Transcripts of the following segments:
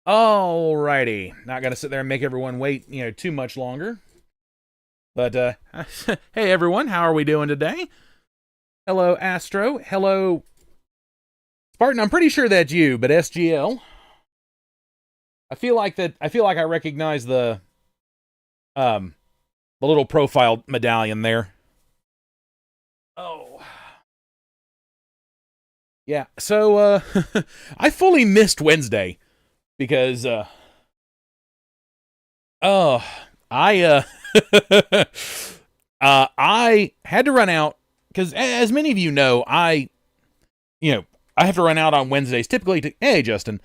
Alrighty. Not gonna sit there and make everyone wait, too much longer. But hey everyone, how are we doing today? Hello Astro. Hello Spartan. I'm pretty sure that's you, but SGL. I feel like I recognize the little profile medallion there. Oh. Yeah. So I fully missed Wednesday because oh, I I had to run out because, as many of you know, I have to run out on Wednesdays typically to, hey Justin,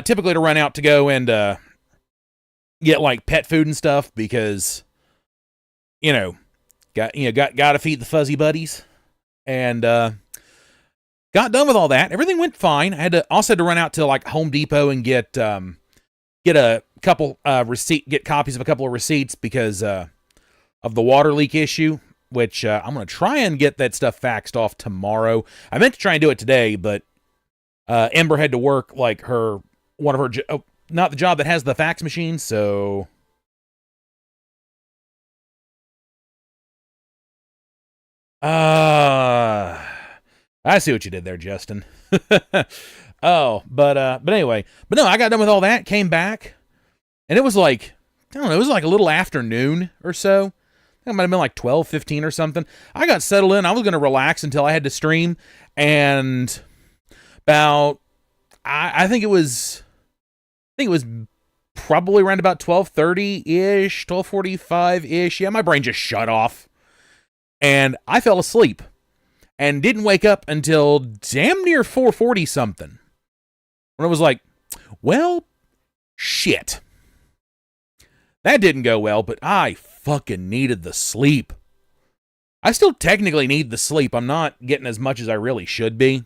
typically to run out to go and get like pet food and stuff because got to feed the fuzzy buddies, and got done with all that. Everything went fine. I had to run out to like Home Depot and get a couple get copies of a couple of receipts because of the water leak issue, which I'm going to try and get that stuff faxed off tomorrow. I meant to try and do it today, but Ember had to work like one of her not the job that has the fax machine, so I see what you did there, Justin. Oh, but anyway, but no, I got done with all that, came back, and it was like, I don't know, it was like a little afternoon or so. It might have been like 12:15 or something. I got settled in. I was going to relax until I had to stream, and about I think it was probably around about 12:30-ish, 12:45-ish. Yeah, my brain just shut off, and I fell asleep and didn't wake up until damn near 4:40 something. When I was like, well, shit. That didn't go well, but I fucking needed the sleep. I still technically need the sleep. I'm not getting as much as I really should be.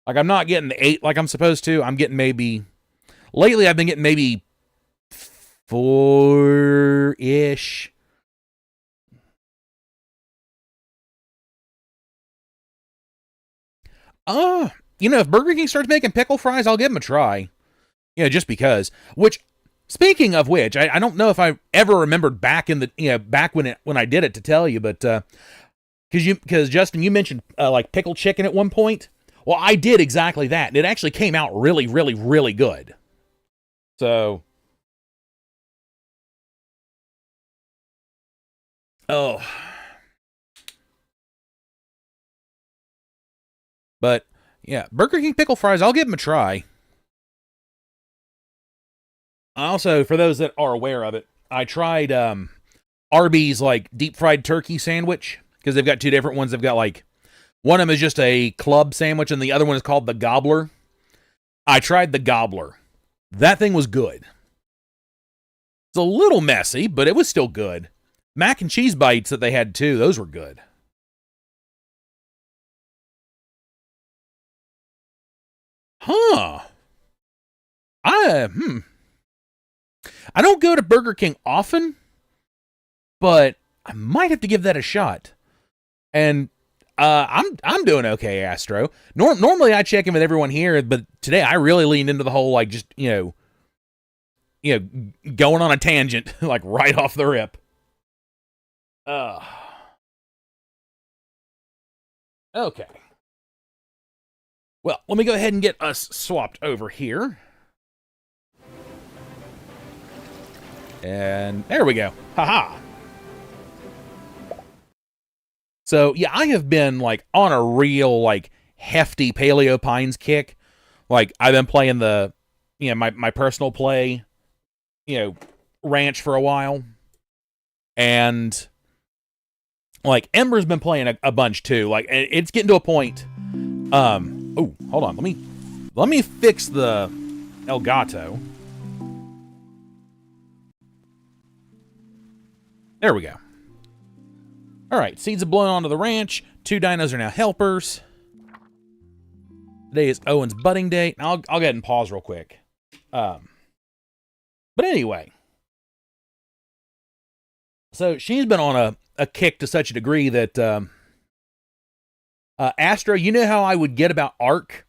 Like, I'm not getting the 8 like I'm supposed to. I'm getting maybe... Lately, I've been getting maybe 4-ish. If Burger King starts making pickle fries, I'll give them a try. Just because. Which, speaking of which, I don't know if I ever remembered back in the back when I did it to tell you, but because Justin, you mentioned like pickled chicken at one point. Well, I did exactly that, and it actually came out really, really, really good. So, oh, but yeah, Burger King pickle fries, I'll give them a try. Also, for those that are aware of it, I tried Arby's like deep fried turkey sandwich because they've got two different ones. They've got like one of them is just a club sandwich and the other one is called the Gobbler. I tried the Gobbler. That thing was good. It's a little messy, but it was still good. Mac and cheese bites that they had too, those were good. Huh. I don't go to Burger King often, but I might have to give that a shot. And I'm doing okay, Astro. Normally I check in with everyone here, but today I really leaned into the whole like just going on a tangent like right off the rip. Okay. Well, let me go ahead and get us swapped over here. And there we go. Haha. So, yeah, I have been, like, on a real, like, hefty Paleo Pines kick. Like, I've been playing my personal play, ranch for a while. And, like, Ember's been playing a bunch, too. Like, it's getting to a point. Oh, hold on. Let me fix the Elgato. There we go. All right, seeds have blown onto the ranch. 2 dinos are now helpers. Today is Owen's budding day. I'll go ahead and pause real quick. But anyway. So she's been on a kick to such a degree that Astro, you know how I would get about ARC?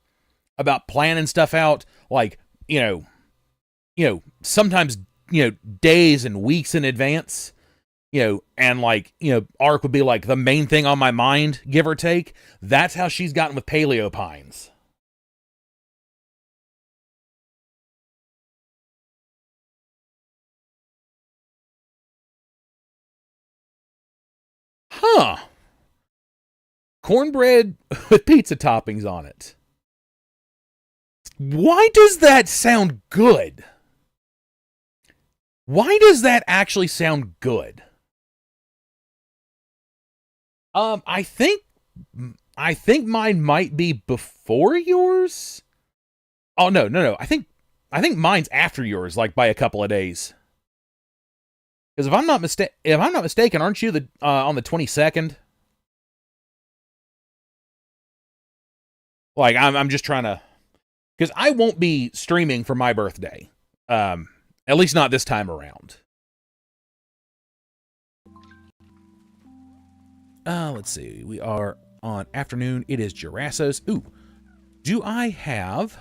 About planning stuff out? Like, sometimes, days and weeks in advance, and like, Ark would be like the main thing on my mind, give or take. That's how she's gotten with Paleo Pines. Huh. Cornbread with pizza toppings on it. Why does that sound good? Why does that actually sound good? I think mine might be before yours. Oh no. I think mine's after yours, like by a couple of days. Because if I'm not mistaken, aren't you the on the 22nd? Like I'm just trying to, because I won't be streaming for my birthday. At least not this time around. Let's see. We are on afternoon. It is Girassos. Ooh. Do I have...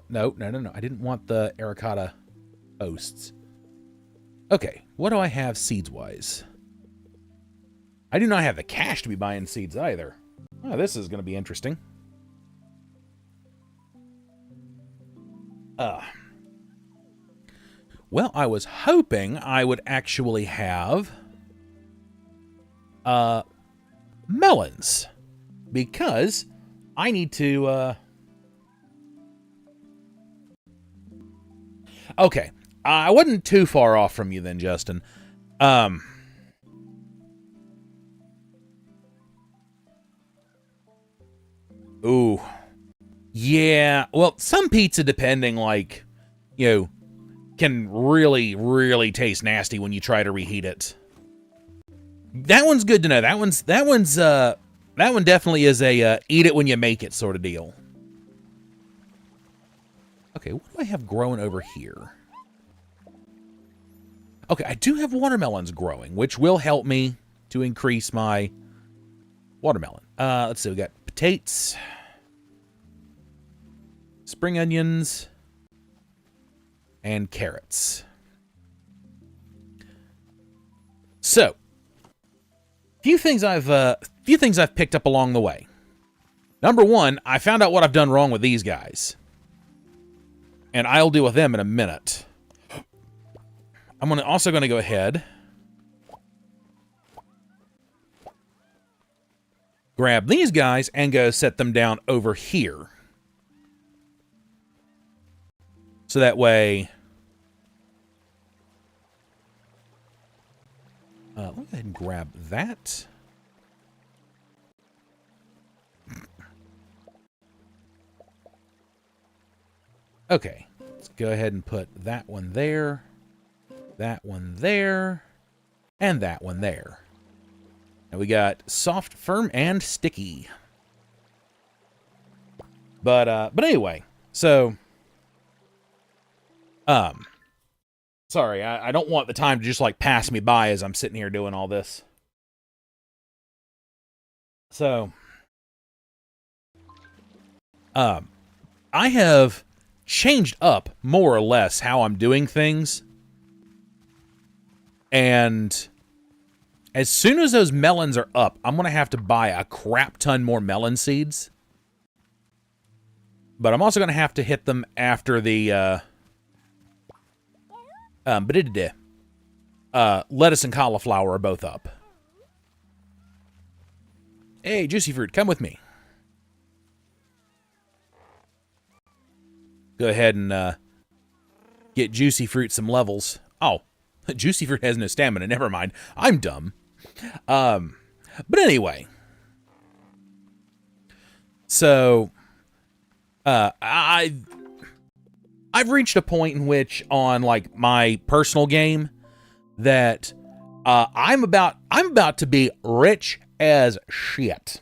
No. I didn't want the Ericotta hosts. Okay. What do I have seeds-wise? I do not have the cash to be buying seeds either. Oh, this is going to be interesting. Well, I was hoping I would actually have... melons, because I need to, okay, I wasn't too far off from you then, Justin. Ooh. Yeah, well, some pizza, depending, like, can really, really taste nasty when you try to reheat it. That one's good to know. That one definitely is a eat it when you make it sort of deal. Okay, what do I have growing over here? Okay, I do have watermelons growing, which will help me to increase my watermelon. Let's see, we got potatoes, spring onions, and carrots. So, few things I've picked up along the way. Number one, I found out what I've done wrong with these guys, and I'll deal with them in a minute. I'm also going to go ahead, grab these guys, and go set them down over here. So that way... let me go ahead and grab that. Okay, let's go ahead and put that one there, and that one there. And we got soft, firm, and sticky. But anyway, so, sorry, I don't want the time to just, like, pass me by as I'm sitting here doing all this. So, I have changed up, more or less, how I'm doing things. And as soon as those melons are up, I'm going to have to buy a crap ton more melon seeds. But I'm also going to have to hit them after the, lettuce and cauliflower are both up. Hey, Juicy Fruit, come with me. Go ahead and get Juicy Fruit some levels. Oh, Juicy Fruit has no stamina. Never mind. I'm dumb. But anyway. So, I've reached a point in which, on like my personal game, that I'm about to be rich as shit.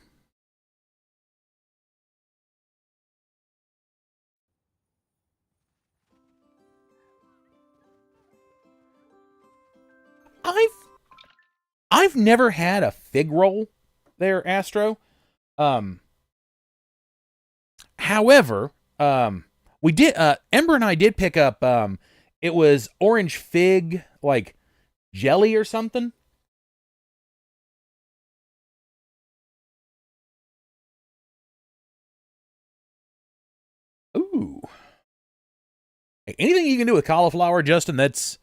I've never had a fig roll there, Astro. However, We did, Ember and I did pick up, it was orange fig, like, jelly or something. Ooh. Anything you can do with cauliflower, Justin, that's,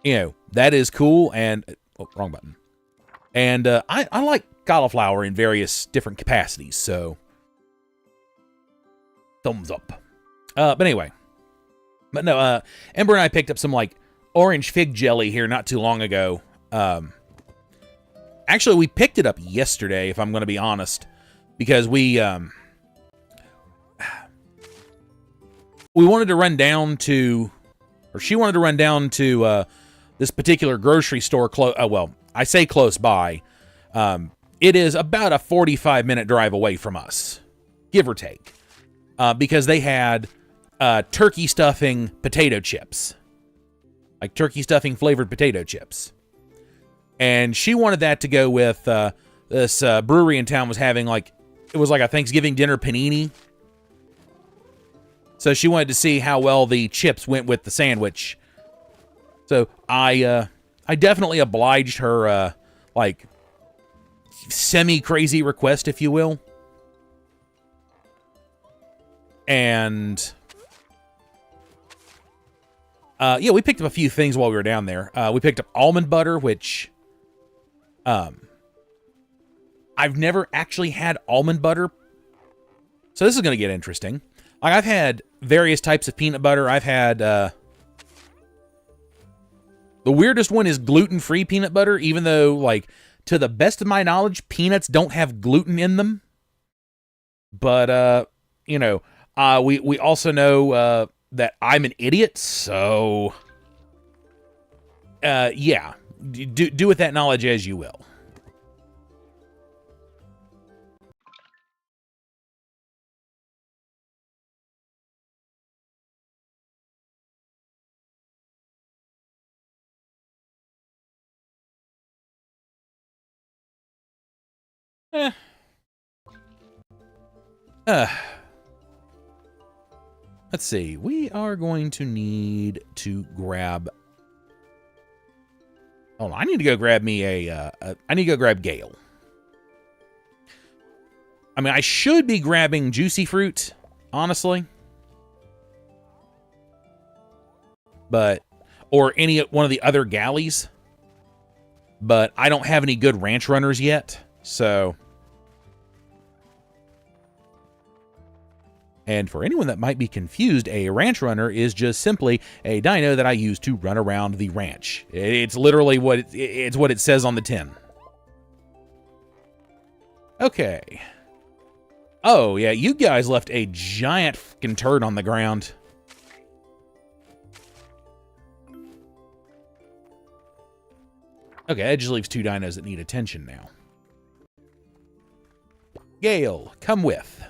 that is cool. And, oh, wrong button. And I like cauliflower in various different capacities, so thumbs up. But anyway. But no, Ember and I picked up some, like, orange fig jelly here not too long ago. Actually, we picked it up yesterday, if I'm going to be honest, because we wanted to run down to, or she wanted to run down to this particular grocery store. Well, I say close by. It is about a 45-minute drive away from us, give or take, because they had turkey stuffing potato chips, like turkey stuffing flavored potato chips. And she wanted that to go with this brewery in town was having, like, it was like a Thanksgiving dinner panini. So she wanted to see how well the chips went with the sandwich. So I definitely obliged her, like, semi-crazy request, if you will. And yeah, we picked up a few things while we were down there. We picked up almond butter, which I've never actually had almond butter. So this is going to get interesting. Like, I've had various types of peanut butter. I've had the weirdest one is gluten-free peanut butter, even though, like, to the best of my knowledge, peanuts don't have gluten in them. But we also know that I'm an idiot, so yeah, do with that knowledge as you will. Let's see. We are going to need to grab. Oh, I need to go grab me I need to go grab Gale. I mean, I should be grabbing Juicy Fruit, honestly. But, or any one of the other galleys. But I don't have any good ranch runners yet, so. And for anyone that might be confused, a ranch runner is just simply a dino that I use to run around the ranch. It's literally what it's what it says on the tin. Okay. Oh, yeah, you guys left a giant fucking turd on the ground. Okay, that just leaves two dinos that need attention now. Gale, come with.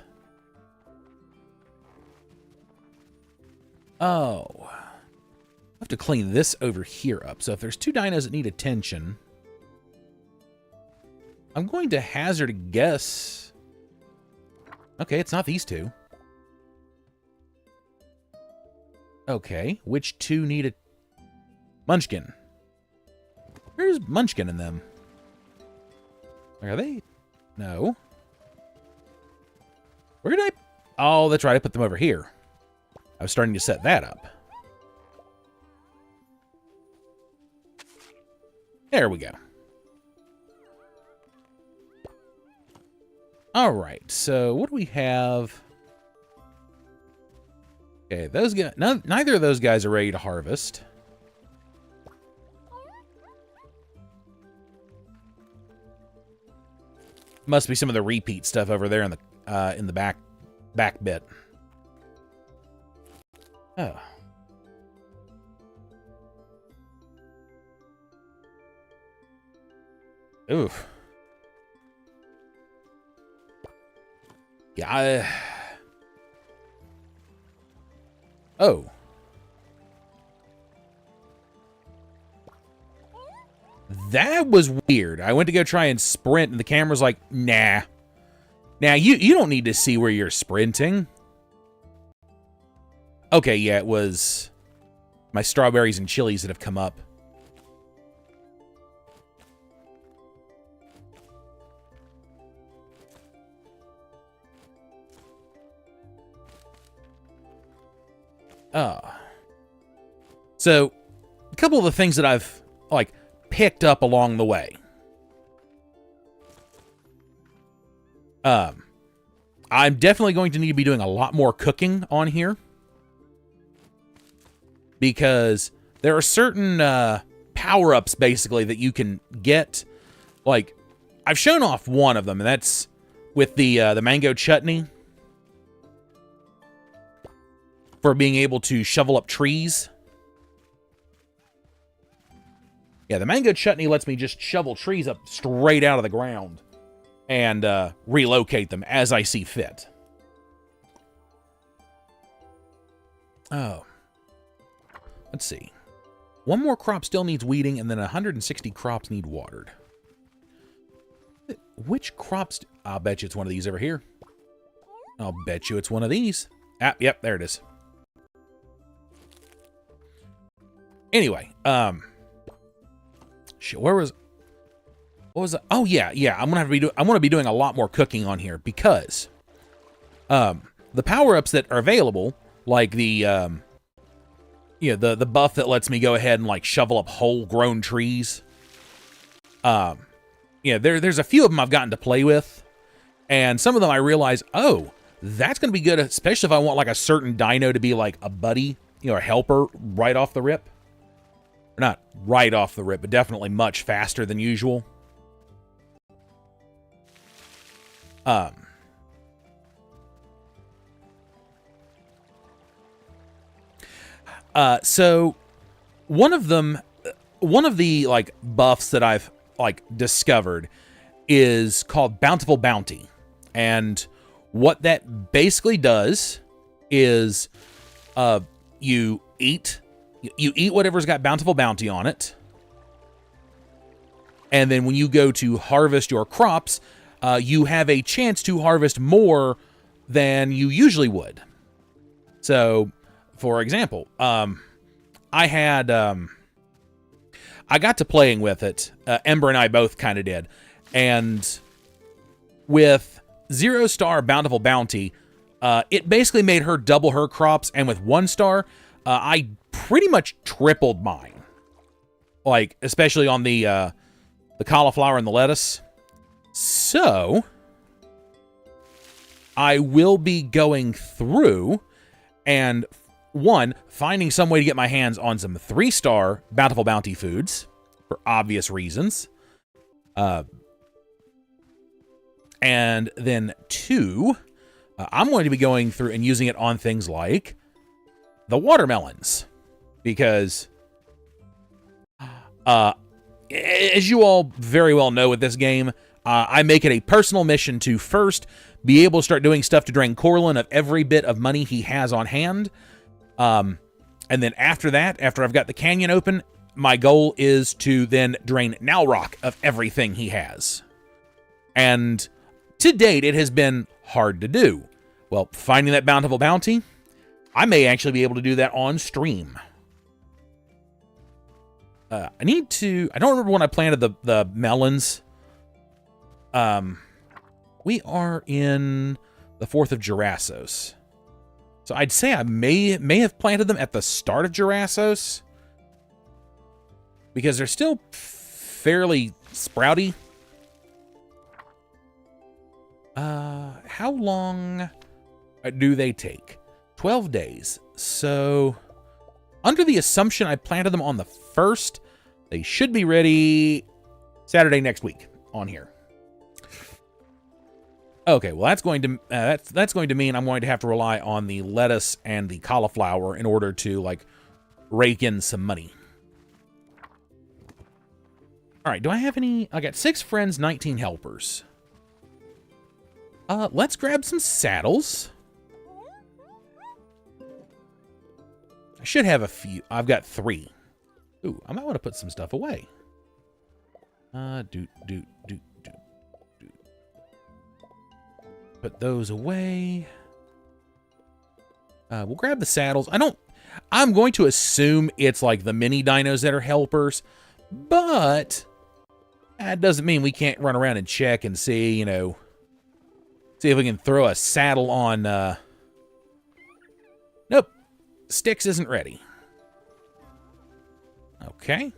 Oh. I have to clean this over here up. So if there's two dinos that need attention, I'm going to hazard a guess. Okay, it's not these two. Okay, which two need a Munchkin? Where's Munchkin in them? Are they? No. Where did I? Oh, that's right. I put them over here. I was starting to set that up. There we go. All right. So what do we have? Okay, those guys. Neither of those guys are ready to harvest. Must be some of the repeat stuff over there in the back bit. Oh. Oof. Yeah. Oh. That was weird. I went to go try and sprint, and the camera's like, nah. Now, you don't need to see where you're sprinting. Okay, yeah, it was my strawberries and chilies that have come up. So, a couple of the things that I've, like, picked up along the way. I'm definitely going to need to be doing a lot more cooking on here. Because there are certain power-ups, basically, that you can get. Like, I've shown off one of them, and that's with the mango chutney. For being able to shovel up trees. Yeah, the mango chutney lets me just shovel trees up straight out of the ground and relocate them as I see fit. Oh. Let's see. One more crop still needs weeding, and then 160 crops need watered. Which crops? I'll bet you it's one of these over here. I'll bet you it's one of these. Ah, yep, there it is. Anyway, shit, what was it? Oh yeah, I'm gonna be doing a lot more cooking on here because, the power-ups that are available, like the, the buff that lets me go ahead and like shovel up whole grown trees. There's a few of them I've gotten to play with, and some of them I realize, oh, that's gonna be good, especially if I want like a certain dino to be like a buddy, a helper right off the rip. Or not right off the rip, but definitely much faster than usual. So one of the like buffs that I've like discovered is called Bountiful Bounty. And what that basically does is you eat whatever's got Bountiful Bounty on it. And then when you go to harvest your crops, you have a chance to harvest more than you usually would. So, for example, I got to playing with it. Ember and I both kind of did. And with 0-star Bountiful Bounty, it basically made her double her crops. And with 1-star, I pretty much tripled mine. Like, especially on the cauliflower and the lettuce. So, I will be going through and, one, finding some way to get my hands on some 3-star Bountiful Bounty foods, for obvious reasons. And then 2, I'm going to be going through and using it on things like the watermelons. Because, as you all very well know with this game, I make it a personal mission to first be able to start doing stuff to drain Corlin of every bit of money he has on hand. And then after that, after I've got the canyon open, my goal is to then drain Nalrock of everything he has. And to date, it has been hard to do. Well, finding that Bountiful Bounty, I may actually be able to do that on stream. I don't remember when I planted the melons. We are in the 4th of Jurassos. So I'd say I may have planted them at the start of Jurassos. Because they're still fairly sprouty. How long do they take? 12 days. So, under the assumption I planted them on the 1st, they should be ready Saturday next week on here. Okay, well that's going to mean I'm going to have to rely on the lettuce and the cauliflower in order to like rake in some money. All right, do I have any? I got 6 friends, 19 helpers. Let's grab some saddles. I should have a few. I've got 3. Ooh, I might want to put some stuff away. Put those away. We'll grab the saddles. I'm going to assume it's like the mini dinos that are helpers, but that doesn't mean we can't run around and check and see, see if we can throw a saddle on, nope, Styx isn't ready. Okay.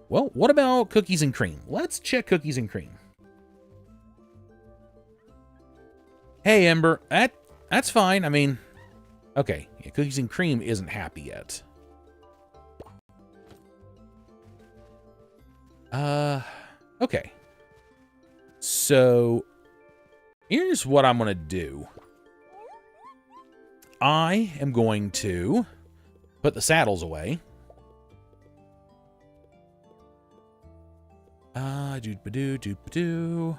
Well, what about cookies and cream? Let's check cookies and cream. Hey, Ember, that's fine. I mean, okay, yeah, cookies and cream isn't happy yet. Okay. So, here's what I'm going to do. I am going to put the saddles away. Doop-a-doo.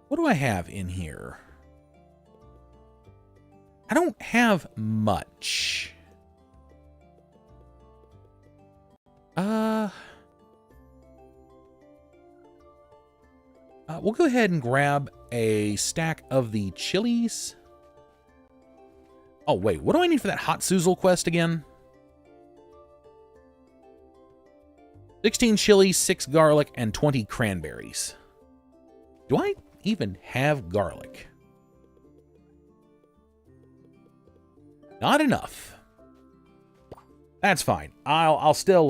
What do I have in here? I don't have much. We'll go ahead and grab a stack of the chilies. Oh, wait, what do I need for that hot Suzel quest again? 16 chilies, 6 garlic, and 20 cranberries. Do I even have garlic? Not enough. That's fine. I'll still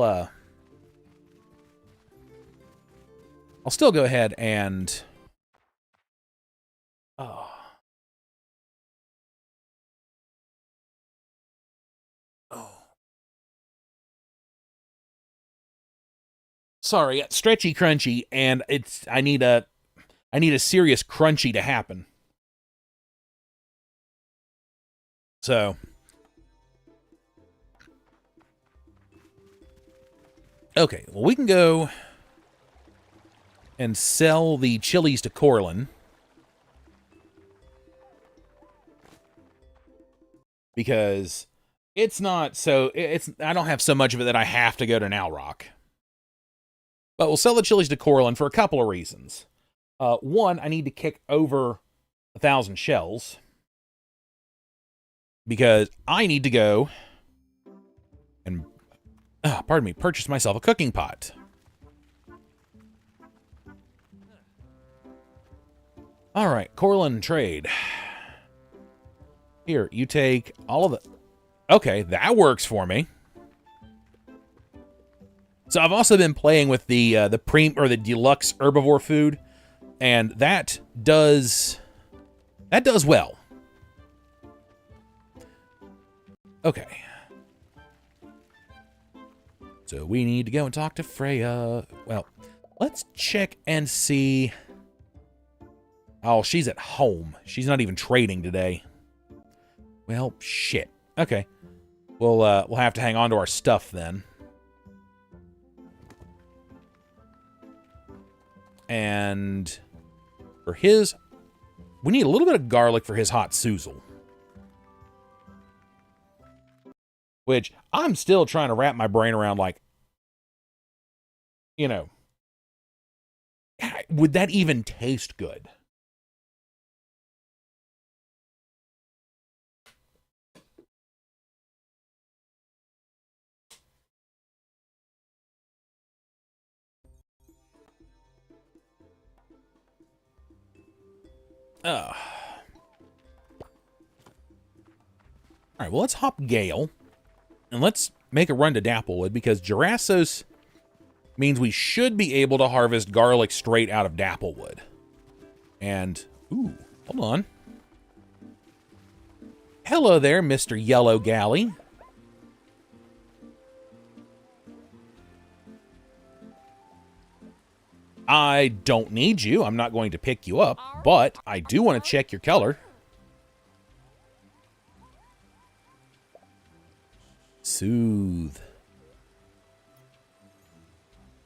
go ahead and oh. Sorry, stretchy crunchy, and I need a serious crunchy to happen. So, okay, well, we can go and sell the chilies to Corlin. Because it's not so, I don't have so much of it that I have to go to Nalrock. But we'll sell the chilies to Corlin for a couple of reasons. One, I need to kick over 1,000 shells. Because I need to go and, purchase myself a cooking pot. All right, Corlin trade. Here, you take all of it. Okay, that works for me. So I've also been playing with the deluxe herbivore food, and that does well. Okay. So we need to go and talk to Freya. Well, let's check and see. Oh, she's at home. She's not even trading today. Well, shit. Okay. We'll have to hang on to our stuff then. And for his, we need a little bit of garlic for his hot Suzel. Which I'm still trying to wrap my brain around, like, would that even taste good? All right, well, let's hop Gale. And let's make a run to Dapplewood, because Gerassos means we should be able to harvest garlic straight out of Dapplewood. And, ooh, hold on. Hello there, Mr. Yellow Galley. I don't need you. I'm not going to pick you up, but I do want to check your color. Soothe.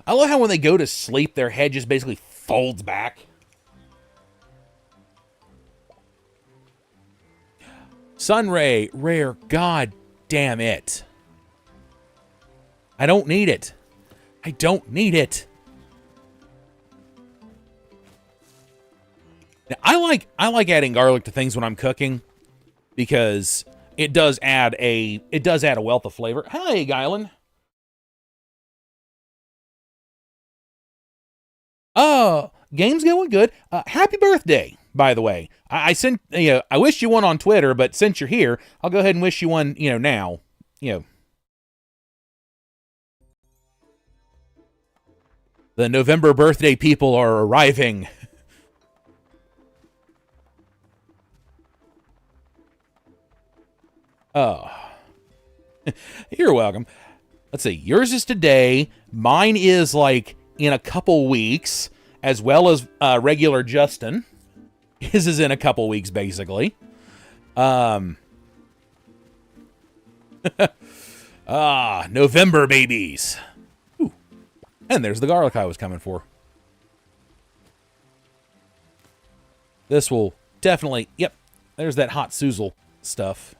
I love how when they go to sleep, their head just basically folds back. Sunray, rare, god damn it. I don't need it. I don't need it. Now, I like adding garlic to things when I'm cooking because it does add a wealth of flavor. Hey, Gylan. Game's going good. Happy birthday, by the way. I sent, I wished you one on Twitter, but since you're here, I'll go ahead and wish you one, now. The November birthday people are arriving. Oh. You're welcome. Let's see. Yours is today. Mine is like in a couple weeks, as well as regular Justin. His is in a couple weeks, basically. November babies. Ooh. And there's the garlic I was coming for. This will definitely, yep, there's that hot sizzle stuff.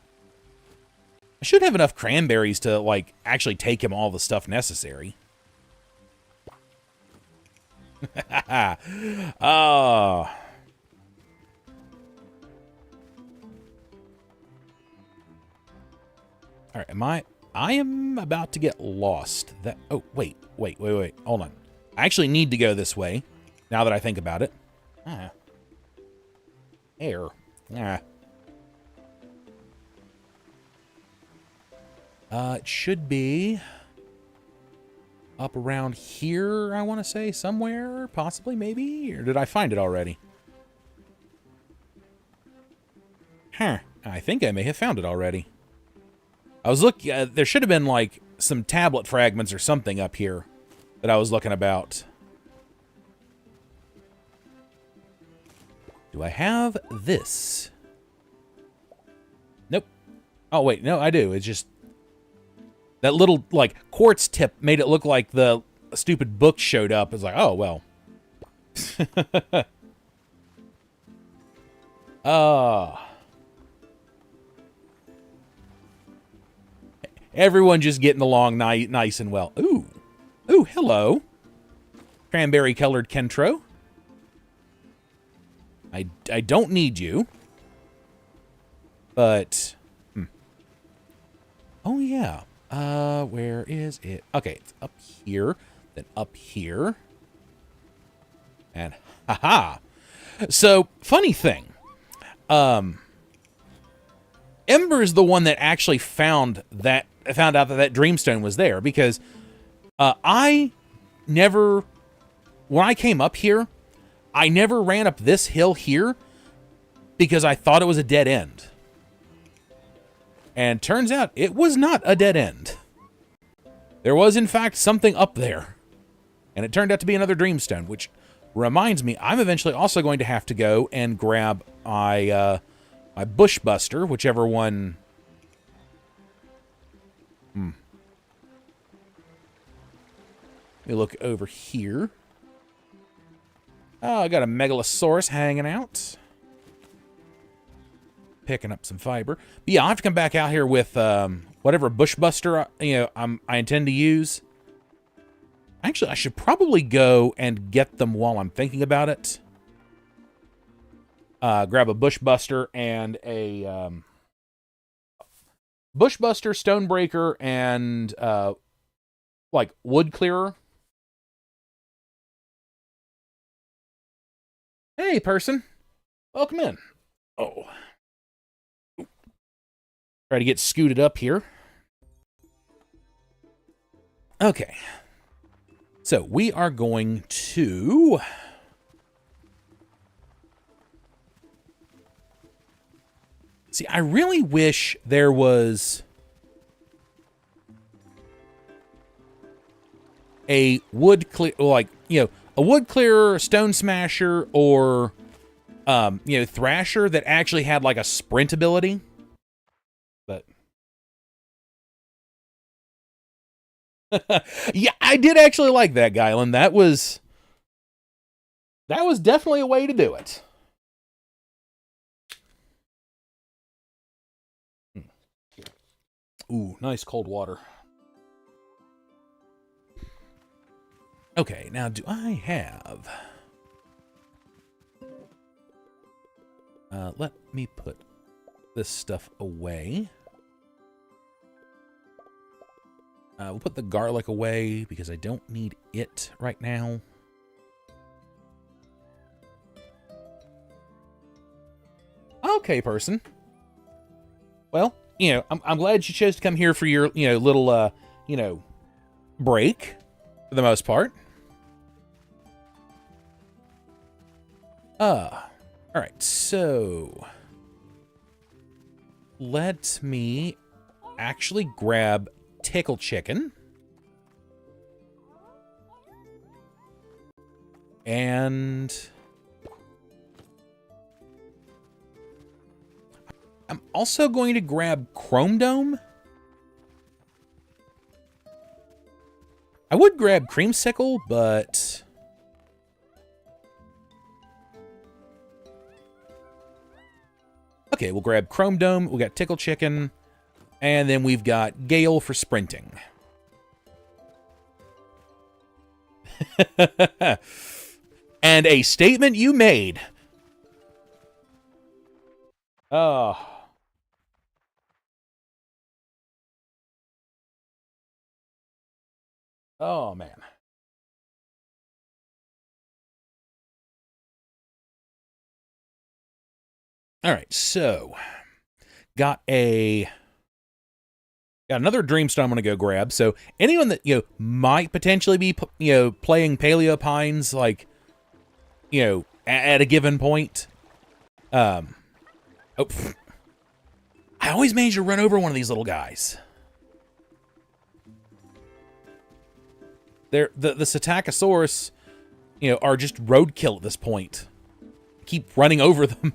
I should have enough cranberries to, like, actually take him all the stuff necessary. Oh. All right, I am about to get lost. Oh, wait. Hold on. I actually need to go this way, now that I think about it. Air. It should be up around here, I want to say, somewhere, possibly, maybe? Or did I find it already? I think I may have found it already. I was looking, there should have been, like, some tablet fragments or something up here that I was looking about. Do I have this? Nope. Oh, wait, no, I do. It's just that little, like, quartz tip made it look like the stupid book showed up. It's like, oh, well. Everyone just getting along nice and well. Ooh, hello. Cranberry-colored Kentro. I don't need you. But, oh, yeah. Where is it? Okay, it's up here, then up here. And, haha. So, funny thing. Ember's the one that actually found out that Dreamstone was there, because I never, when I came up here, I never ran up this hill here because I thought it was a dead end. And turns out it was not a dead end. There was, in fact, something up there. And it turned out to be another Dreamstone, which reminds me, I'm eventually also going to have to go and grab my Bushbuster, whichever one. Let me look over here. Oh, I got a Megalosaurus hanging out. Picking up some fiber. But yeah, I'll have to come back out here with whatever Bushbuster I intend to use. Actually, I should probably go and get them while I'm thinking about it. Grab a Bushbuster and a Bushbuster, Stonebreaker, and like wood clearer. Hey, person. Welcome in. Oh. Try to get scooted up here. Okay. So we are going to see, I really wish there was a wood clear, like, a wood clearer, stone smasher, or thrasher that actually had like a sprint ability. But yeah, I did actually like that, Gylan. That was definitely a way to do it. Ooh, nice cold water. Okay, now do I have Let me put this stuff away. We'll put the garlic away because I don't need it right now. Okay, person. Well, you know, I'm glad you chose to come here for your, you know, little, you know, break for the most part. All right, so let me actually grab tickle chicken. And I'm also going to grab Chrome Dome. I would grab Creamsicle, but okay, we'll grab Chrome Dome. We got Tickle Chicken, and then we've got Gale for sprinting. And a statement you made. Oh. Oh, man. All right, so got another Dreamstone I'm going to go grab. So anyone that, you know, might potentially be, you know, playing Paleo Pines, like, you know, at a given point. Oh, I always manage to run over one of these little guys. The Psittacosaurus, you know, are just roadkill at this point. Keep running over them.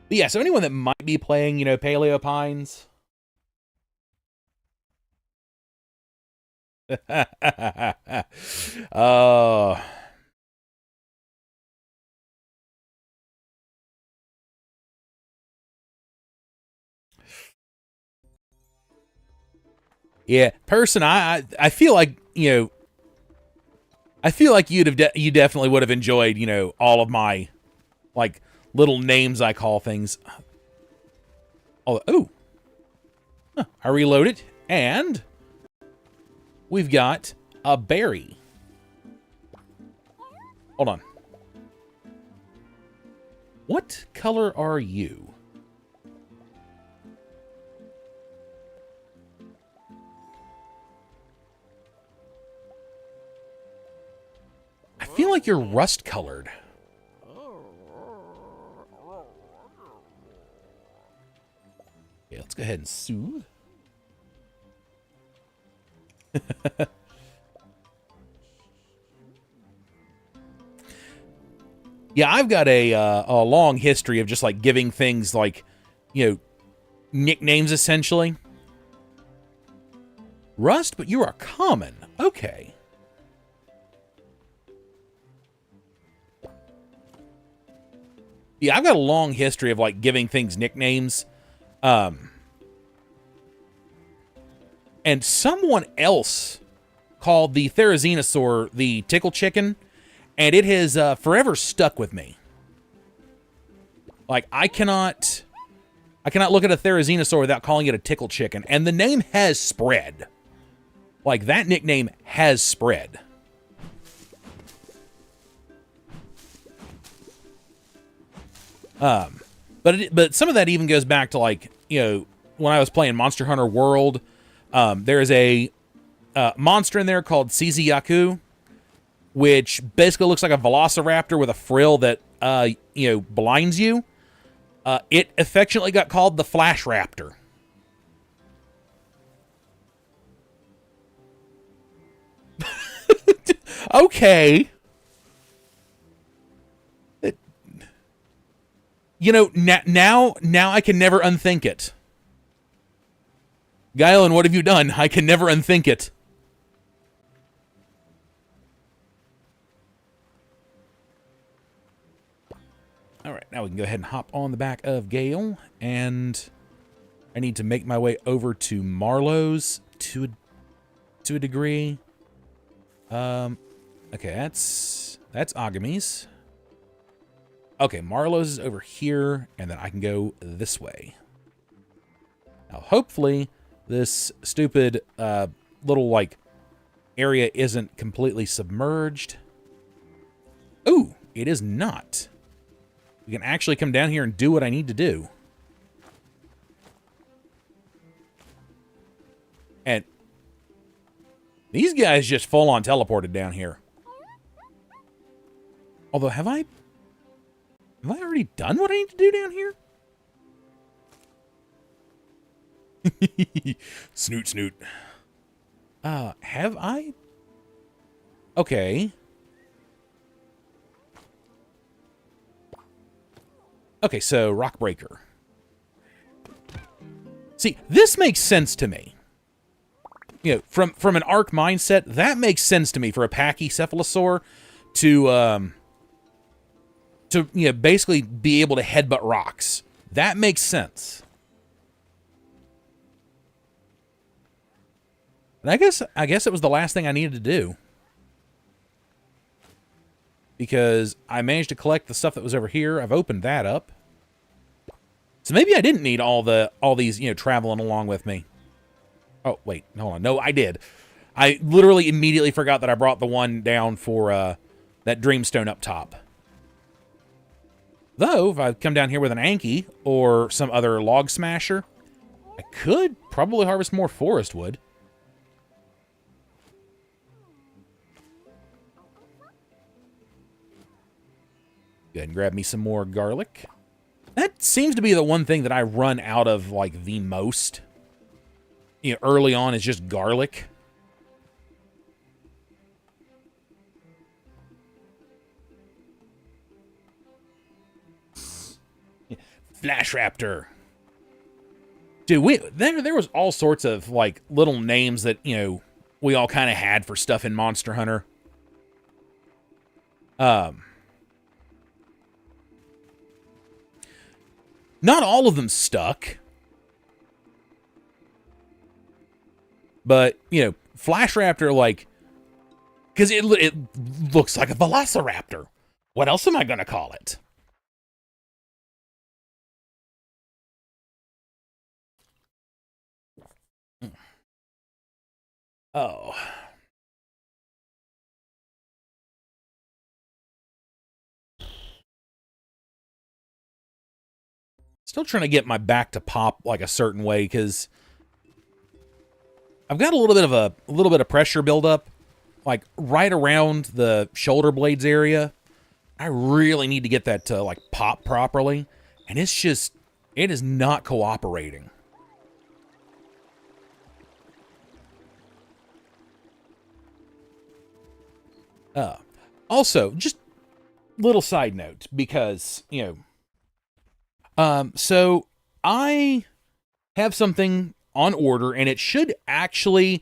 But yeah, so anyone that might be playing, you know, Paleo Pines. Oh. Yeah, person, I feel like, you know, I feel like you definitely would have enjoyed, you know, all of my, like, little names I call things. Oh, ooh. Huh, I reloaded, and we've got a berry. Hold on. What color are you? I feel like you're rust-colored. Okay, let's go ahead and soothe. Yeah, I've got a long history of just, like, giving things, like, you know, nicknames, essentially. Rust, but you are common. Okay. Yeah, I've got a long history of, like, giving things nicknames. And someone else called the Therizinosaur the Tickle Chicken, and it has forever stuck with me. Like, I cannot look at a Therizinosaur without calling it a Tickle Chicken, and the name has spread. Like, that nickname has spread. But some of that even goes back to, like, you know, when I was playing Monster Hunter World. There is a monster in there called Shizuyaku, which basically looks like a velociraptor with a frill that, you know, blinds you. It affectionately got called the Flash Raptor. Okay. You know, now I can never unthink it. Guylin, what have you done? I can never unthink it. All right, now we can go ahead and hop on the back of Gale, and I need to make my way over to Marlowe's to a degree. Okay, that's that's Agamis. Okay, Marlowe's is over here, and then I can go this way. Now, hopefully, this stupid little, like, area isn't completely submerged. Ooh, it is not. We can actually come down here and do what I need to do. And these guys just full-on teleported down here. Although, have I already done what I need to do down here? Snoot, snoot. Have I? Okay. Okay, so Rock Breaker. See, this makes sense to me. You know, from an Ark mindset, that makes sense to me for a Pachycephalosaur to you know, basically be able to headbutt rocks. That makes sense. And I guess it was the last thing I needed to do. Because I managed to collect the stuff that was over here. I've opened that up. So maybe I didn't need all these, you know, traveling along with me. Oh, wait, hold on. No, I did. I literally immediately forgot that I brought the one down for that Dreamstone up top. Though, if I come down here with an Anki or some other log smasher, I could probably harvest more forest wood. Go ahead and grab me some more garlic. That seems to be the one thing that I run out of, like, the most. You know, early on is just garlic. Flash Raptor. Dude, there was all sorts of, like, little names that, you know, we all kind of had for stuff in Monster Hunter. Not all of them stuck. But, you know, Flash Raptor, like, because it looks like a Velociraptor. What else am I going to call it? Oh. Still trying to get my back to pop like a certain way because I've got a little bit of pressure buildup, like right around the shoulder blades area. I really need to get that to like pop properly, and it is not cooperating. Also, just little side note, because, you know, so I have something on order, and it should actually,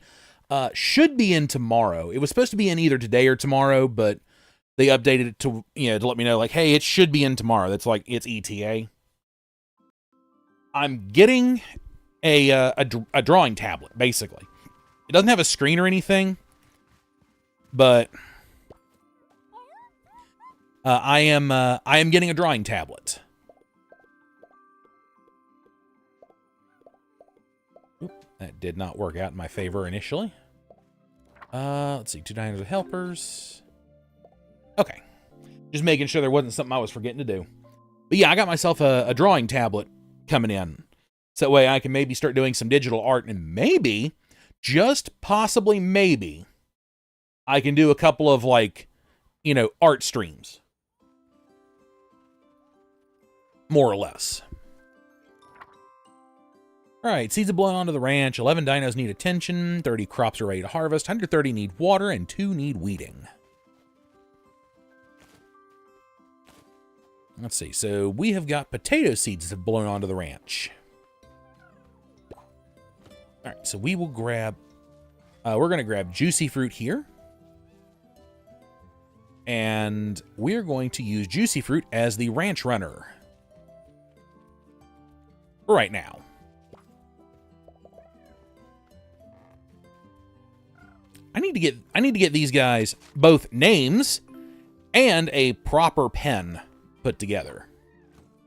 should be in tomorrow. It was supposed to be in either today or tomorrow, but they updated it to, you know, to let me know, like, hey, it should be in tomorrow. That's like, it's ETA. I'm getting a drawing tablet, basically. It doesn't have a screen or anything, but I am getting a drawing tablet. Oop, that did not work out in my favor initially. Let's see, 2 diners with helpers. Okay, just making sure there wasn't something I was forgetting to do. But yeah, I got myself a drawing tablet coming in, so that way I can maybe start doing some digital art, and maybe, just possibly maybe, I can do a couple of, like, you know, art streams. More or less. Alright, seeds have blown onto the ranch. 11 dinos need attention. 30 crops are ready to harvest. 130 need water, and 2 need weeding. Let's see. So we have got potato seeds that have blown onto the ranch. Alright, so we will grab... we're going to grab juicy fruit here. And we're going to use juicy fruit as the ranch runner. Right now. I need to get these guys both names and a proper pen put together.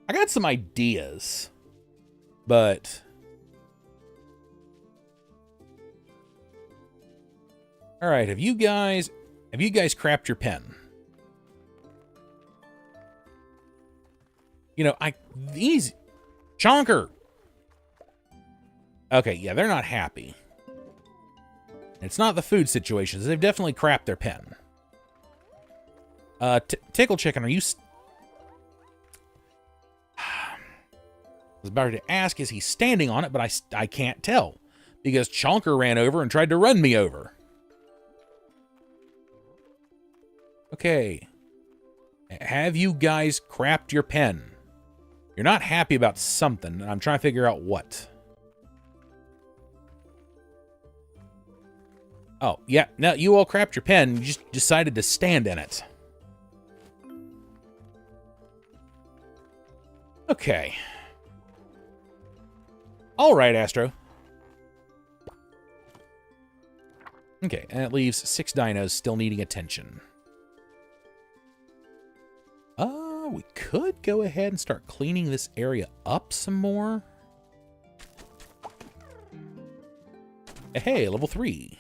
I got some ideas, but all right, have you guys crapped your pen? You know, these Chonker. Okay, yeah, they're not happy. It's not the food situations. They've definitely crapped their pen. Tickle Chicken, are you... I was about to ask, is he standing on it, but I can't tell. Because Chonker ran over and tried to run me over. Okay. Have you guys crapped your pen? You're not happy about something, and I'm trying to figure out what. Oh, yeah. No, you all crapped your pen. You just decided to stand in it. Okay. All right, Astro. Okay, and it leaves 6 dinos still needing attention. We could go ahead and start cleaning this area up some more. Hey, level 3.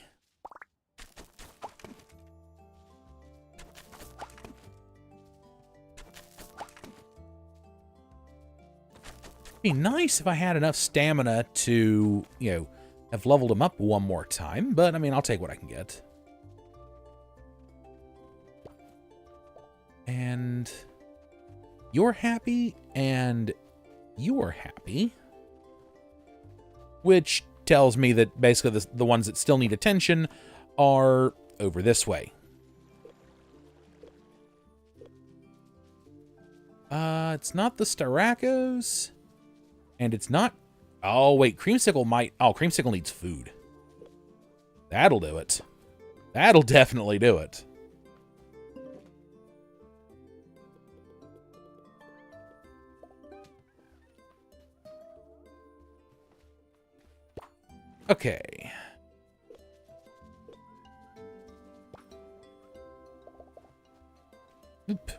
Be nice if I had enough stamina to, you know, have leveled him up one more time, but I mean, I'll take what I can get. And you're happy, and you're happy. Which tells me that basically the ones that still need attention are over this way. It's not the Staracos. And it's not... Oh, wait, Creamsicle might... Oh, Creamsicle needs food. That'll do it. That'll definitely do it. Okay. Oop.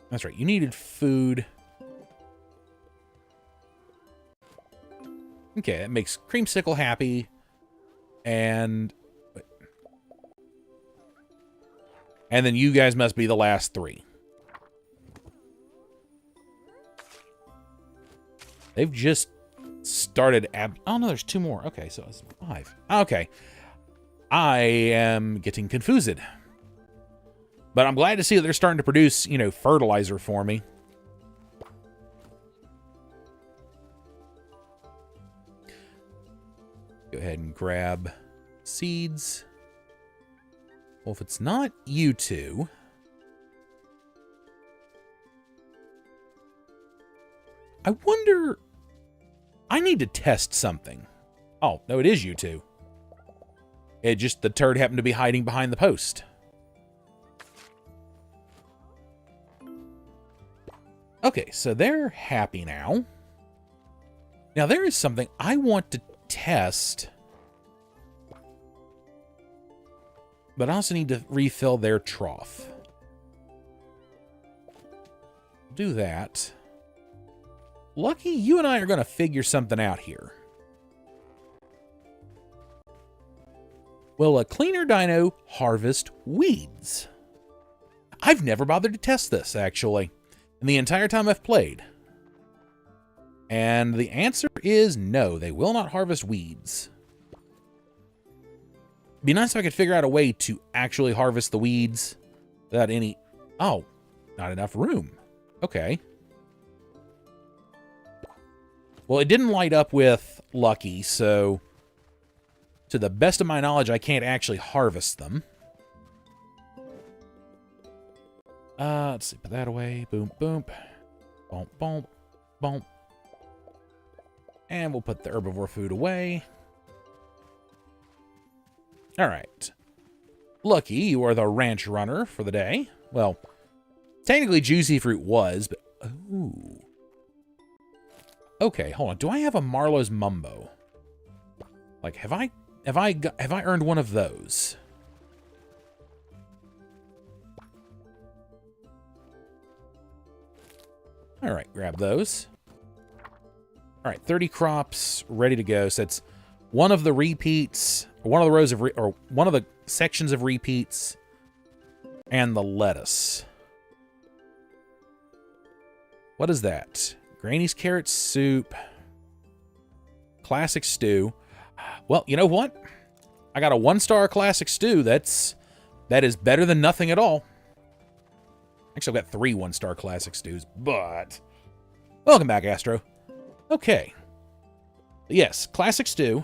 That's right, you needed food. Okay, that makes Creamsicle happy. And then you guys must be the last 3. They've just started oh no, there's 2 more. Okay, so it's 5. Okay. I am getting confused. But I'm glad to see that they're starting to produce, you know, fertilizer for me. Go ahead and grab seeds. Well, if it's not you two, I wonder... I need to test something. Oh, no, it is you two. It just, the turd happened to be hiding behind the post. Okay, so they're happy now. Now, there is something I want to test. But I also need to refill their trough. Do that. Lucky, you and I are going to figure something out here. Will a cleaner dino harvest weeds? I've never bothered to test this, actually, in the entire time I've played. And the answer is no, they will not harvest weeds. It'd be nice if I could figure out a way to actually harvest the weeds without any... Oh, not enough room. Okay. Well, it didn't light up with Lucky, so to the best of my knowledge, I can't actually harvest them. Let's see, put that away. Boom, boom. Boom, boom, boom. And we'll put the herbivore food away. All right. Lucky, you are the ranch runner for the day. Well, technically Juicy Fruit was, but... Ooh. Okay, hold on. Do I have a Marlowe's Mumbo? Like, have I earned one of those? All right, grab those. All right, 30 crops ready to go. So it's one of the repeats, or one of the rows of, or one of the sections of repeats, and the lettuce. What is that? Granny's carrot soup. Classic stew. Well, you know what? I got a 1-star classic stew. That is better than nothing at all. Actually, I've got 3 1-star classic stews, but welcome back, Astro. Okay. Yes, classic stew.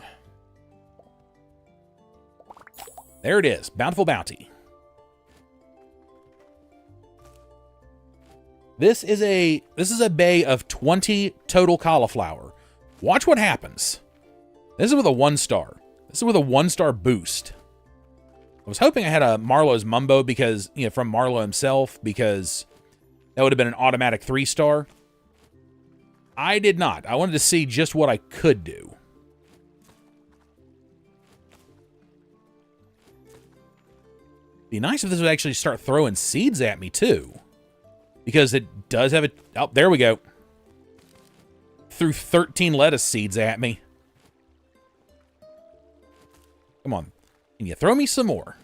There it is. Bountiful Bounty. This is a bay of 20 total cauliflower. Watch what happens. This is with a 1-star. This is with a 1-star boost. I was hoping I had a Marlowe's Mumbo because, you know, from Marlowe himself, because that would have been an automatic 3-star. I did not. I wanted to see just what I could do. Be nice if this would actually start throwing seeds at me too. Because it does have a... Oh, there we go. Threw 13 lettuce seeds at me. Come on. Can you throw me some more?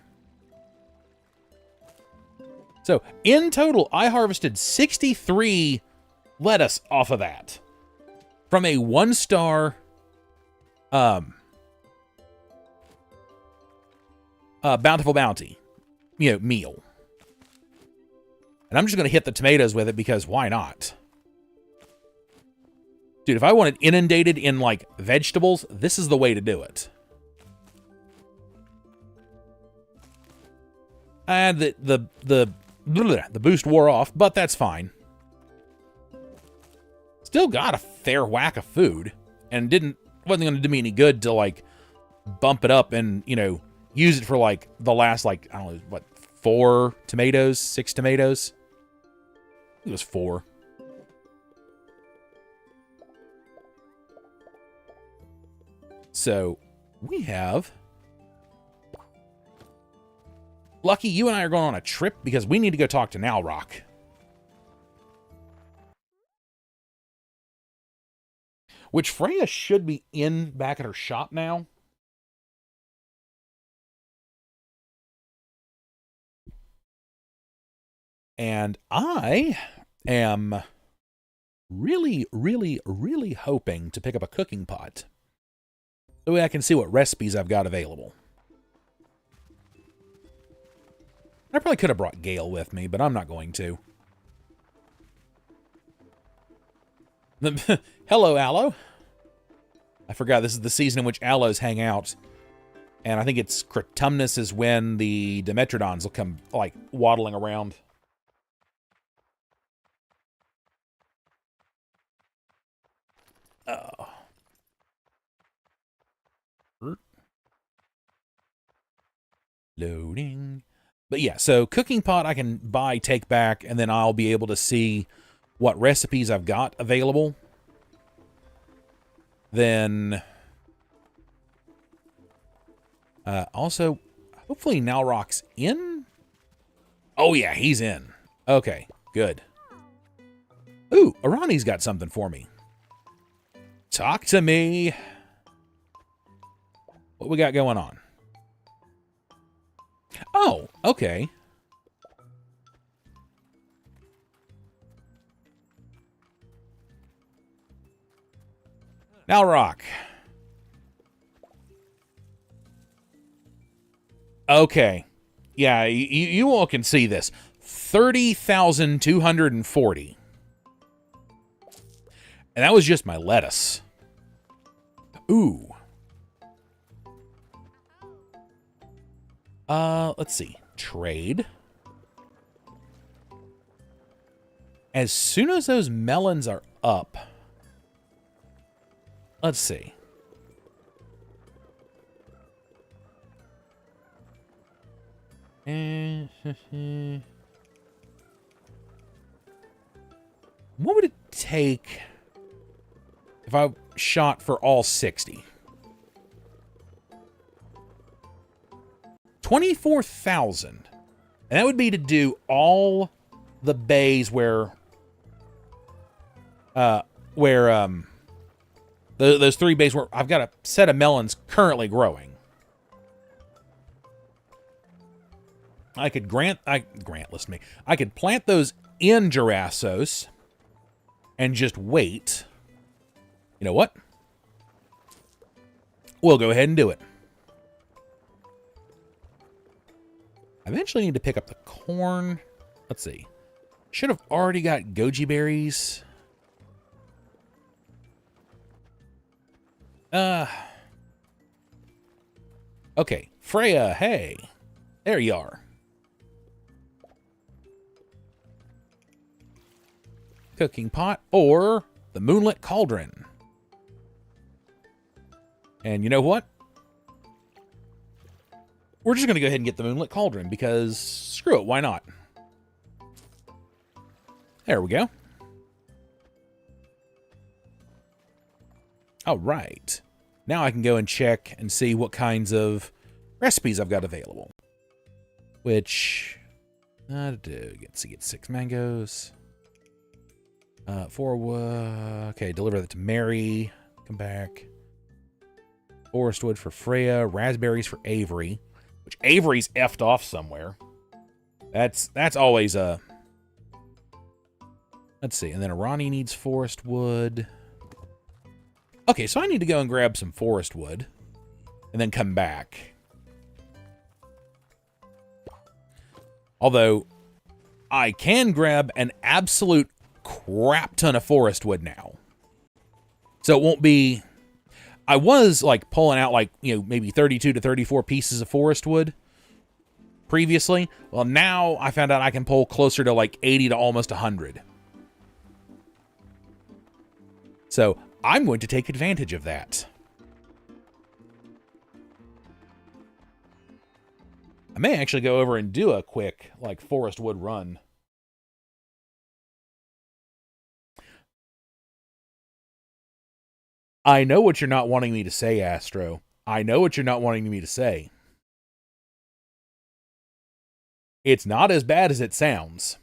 So, in total, I harvested 63 lettuce off of that. From a 1-star Bountiful Bounty, you know, meal. And I'm just going to hit the tomatoes with it because why not? Dude, if I wanted inundated in, like, vegetables, this is the way to do it. And the boost wore off, but that's fine. Still got a fair whack of food, and wasn't going to do me any good to, like, bump it up and, you know, use it for, like, the last, like, I don't know, what, 4 tomatoes, 6 tomatoes? I think it was 4. So, we have... Lucky, you and I are going on a trip because we need to go talk to Nalrock. Which Freya should be back at her shop now. And I am really, really, really hoping to pick up a cooking pot. That way I can see what recipes I've got available. I probably could have brought Gale with me, but I'm not going to. Hello, Aloe. I forgot this is the season in which aloes hang out. And I think it's Cryptumnus is when the Dimetrodons will come, like, waddling around. Oh. Loading. But yeah, so cooking pot I can buy, take back, and then I'll be able to see what recipes I've got available. Then, also, hopefully Nalrock's in? Oh yeah, he's in. Okay, good. Ooh, Arani's got something for me. Talk to me. What we got going on? Oh, okay. Nalrock. Okay. Yeah, you all can see this. 30,240. And that was just my lettuce. Ooh. Let's see. Trade. As soon as those melons are up, let's see. What would it take if I shot for all 60? 24,000. And that would be to do all the bays where where those 3 bays where I've got a set of melons currently growing. I could listen to me. I could plant those in Girassos and just wait. You know what? We'll go ahead and do it. I eventually need to pick up the corn. Let's see. Should have already got goji berries. Okay. Freya, hey. There you are. Cooking pot or the moonlit cauldron. And you know what? We're just going to go ahead and get the moonlit cauldron because screw it, why not? There we go. All right. Now I can go and check and see what kinds of recipes I've got available. Which, get 6 mangoes. 4 wood. Okay, deliver that to Mary. Come back. Forest wood for Freya. Raspberries for Avery. Which Avery's effed off somewhere. That's always a... Let's see. And then Arani needs forest wood. Okay, so I need to go and grab some forest wood. And then come back. Although, I can grab an absolute crap ton of forest wood now. So it won't be... I was, like, pulling out, like, you know, maybe 32 to 34 pieces of forest wood previously. Well, now I found out I can pull closer to, like, 80 to almost 100. So I'm going to take advantage of that. I may actually go over and do a quick, like, forest wood run. I know what you're not wanting me to say, Astro. I know what you're not wanting me to say. It's not as bad as it sounds.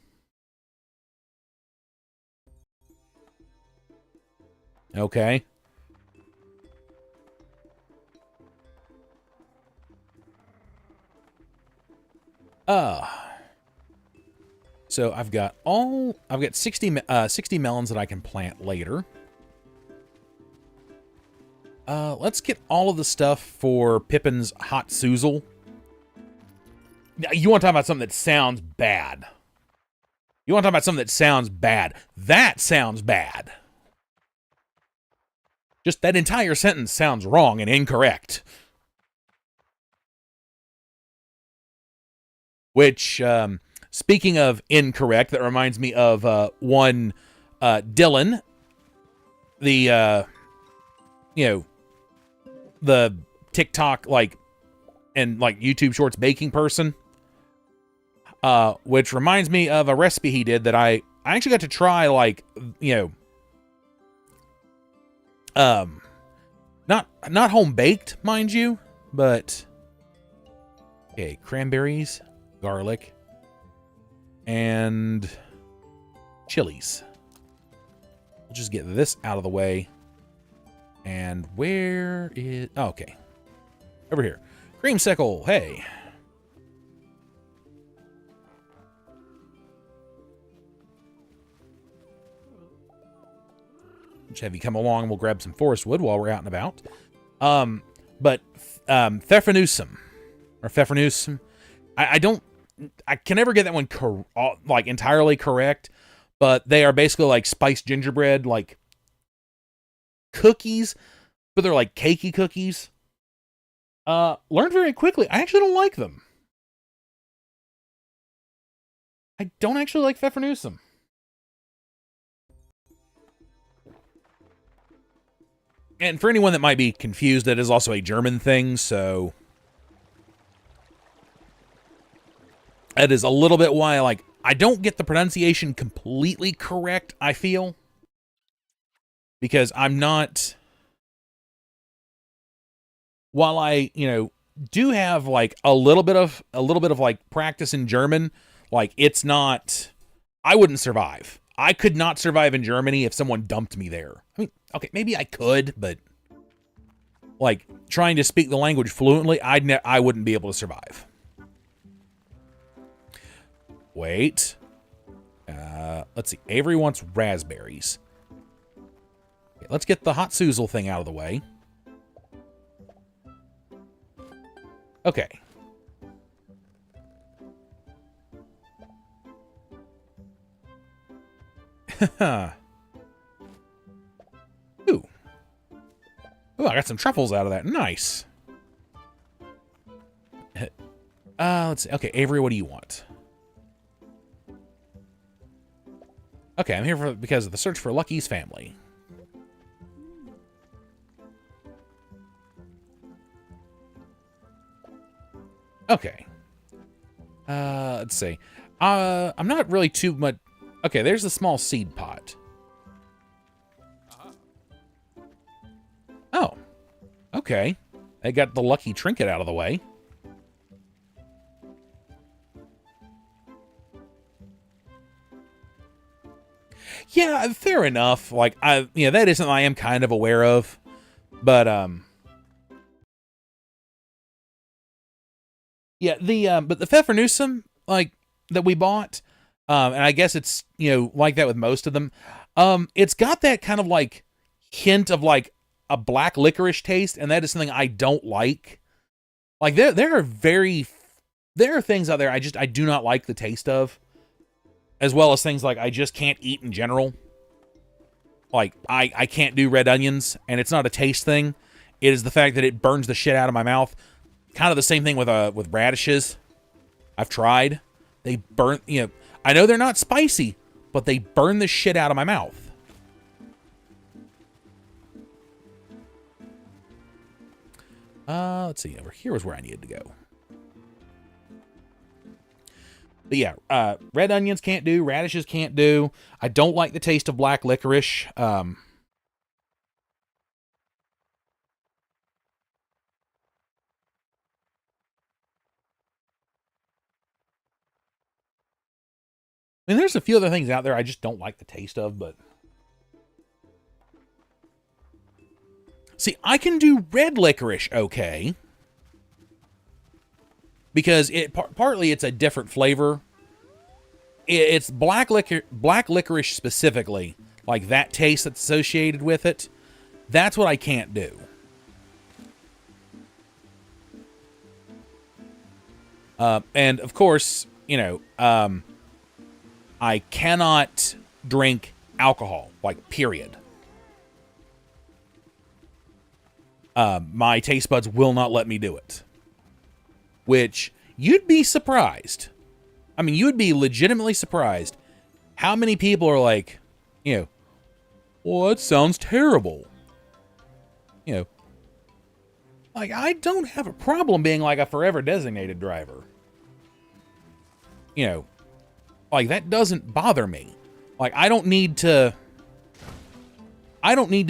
Okay. So I've got 60 melons that I can plant later. Let's get all of the stuff for Pippin's hot Suzel. Now, you want to talk about something that sounds bad. You want to talk about something that sounds bad. That sounds bad. Just that entire sentence sounds wrong and incorrect. Which, speaking of incorrect, that reminds me of one Dylan, the, you know, the TikTok, like, and, like, YouTube Shorts baking person. Which reminds me of a recipe he did that I actually got to try, like, you know, not home-baked, mind you, but, okay, cranberries, garlic, and chilies. We'll just get this out of the way. And where is... Oh, okay. Over here. Creamsicle, hey. Just have you come along and we'll grab some forest wood while we're out and about. But Pfeffernussum, or Pfeffernussum, I can never get that one like entirely correct, but they are basically like spiced gingerbread, like cookies, but they're like cakey cookies. Learned very quickly. I actually don't like them. I don't actually like Pfeffernussum. And for anyone that might be confused, that is also a German thing, so that is a little bit why, like, I don't get the pronunciation completely correct, I feel. Because I'm not... While I, you know, do have, like, a little bit of like, practice in German, like, it's not... I wouldn't survive. I could not survive in Germany if someone dumped me there. I mean, okay, maybe I could, but like trying to speak the language fluently, I wouldn't be able to survive. Wait. Let's see. Avery wants raspberries. Okay, let's get the hot Suzel thing out of the way. Okay. Ooh. Ooh, I got some truffles out of that. Nice. Let's see. Okay, Avery, what do you want? Okay, I'm here because of the search for Lucky's family. Okay. Let's see. I'm not really too much... Okay, there's a small seed pot. Oh. Okay. I got the lucky trinket out of the way. Yeah, fair enough. Like, that is something I am kind of aware of. But, yeah, but the Pfeffernussum, like, that we bought, and I guess it's, like that with most of them, it's got that kind of, like, hint of, like, a black licorice taste, and that is something I don't like. Like, there are things out there I do not like the taste of, as well as things like I just can't eat in general. Like, I can't do red onions, and it's not a taste thing. It is the fact that it burns the shit out of my mouth. Kind of the same thing with radishes. I've tried. They burn, I know they're not spicy, but they burn the shit out of my mouth. Let's see. Over here was where I needed to go. But yeah, red onions can't do. Radishes can't do. I don't like the taste of black licorice. I mean, there's a few other things out there I just don't like the taste of, but... See, I can do red licorice okay. Because partly it's a different flavor. It's black licorice specifically. Like that taste that's associated with it. That's what I can't do. And of course, I cannot drink alcohol, like, period. My taste buds will not let me do it. Which, you'd be surprised. I mean, you would be legitimately surprised how many people are like, well, that sounds terrible. Like, I don't have a problem being like a forever designated driver. Like, that doesn't bother me. Like, I don't need to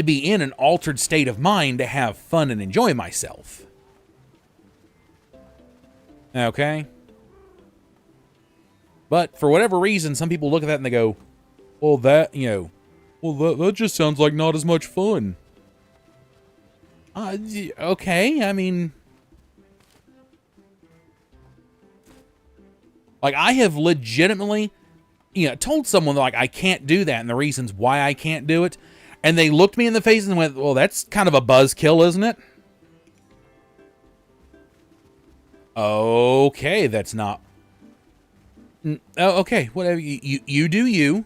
be in an altered state of mind to have fun and enjoy myself. Okay? But for whatever reason, some people look at that and they go, well, that just sounds like not as much fun. Okay, I mean... Like, I have legitimately, told someone, like, I can't do that and the reasons why I can't do it. And they looked me in the face and went, well, that's kind of a buzzkill, isn't it? Okay, that's not... Oh, okay, whatever. You do you.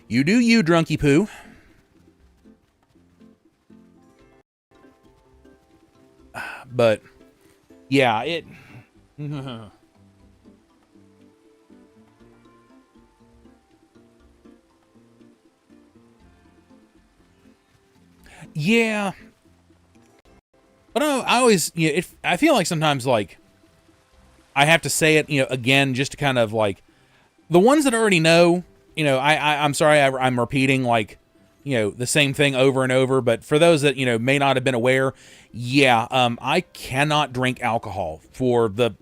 You do you, drunky poo. But, yeah, it... Yeah. But I always, I feel like sometimes, like, I have to say it, again, just to kind of, like, the ones that already know, I'm sorry I'm repeating, like, the same thing over and over, but for those that, may not have been aware, yeah, I cannot drink alcohol for the,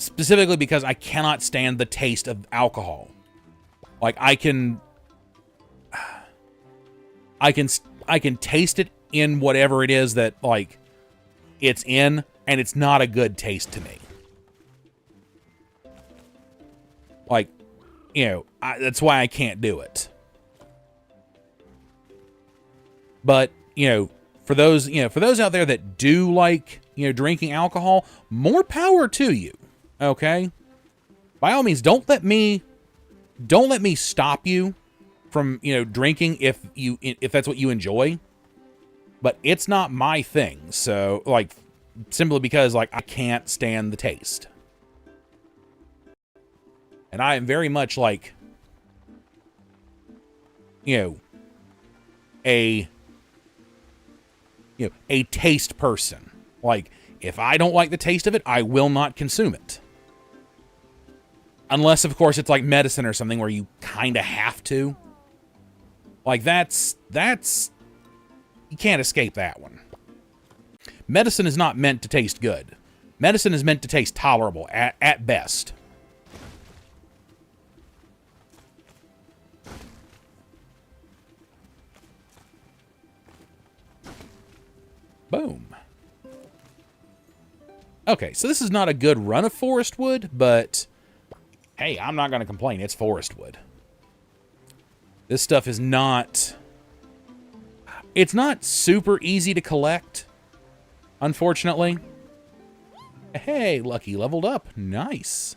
specifically because I cannot stand the taste of alcohol. Like, I can taste it in whatever it is that, like, it's in, and it's not a good taste to me. Like, you know, that's why I can't do it. But, you know, for those out there that do like, you know, drinking alcohol, more power to you. Okay? By all means, don't let me stop you from, you know, drinking if that's what you enjoy. But it's not my thing. So, like, simply because, like, I can't stand the taste. And I am very much like, you know, a taste person. Like, if I don't like the taste of it, I will not consume it. Unless, of course, it's like medicine or something where you kind of have to. Like, that's you can't escape that one. Medicine is not meant to taste good. Medicine is meant to taste tolerable at best. Boom. Okay, so this is not a good run of forest wood, but hey, I'm not going to complain. It's forest wood. This stuff is not... It's not super easy to collect, unfortunately. Hey, Lucky leveled up. Nice.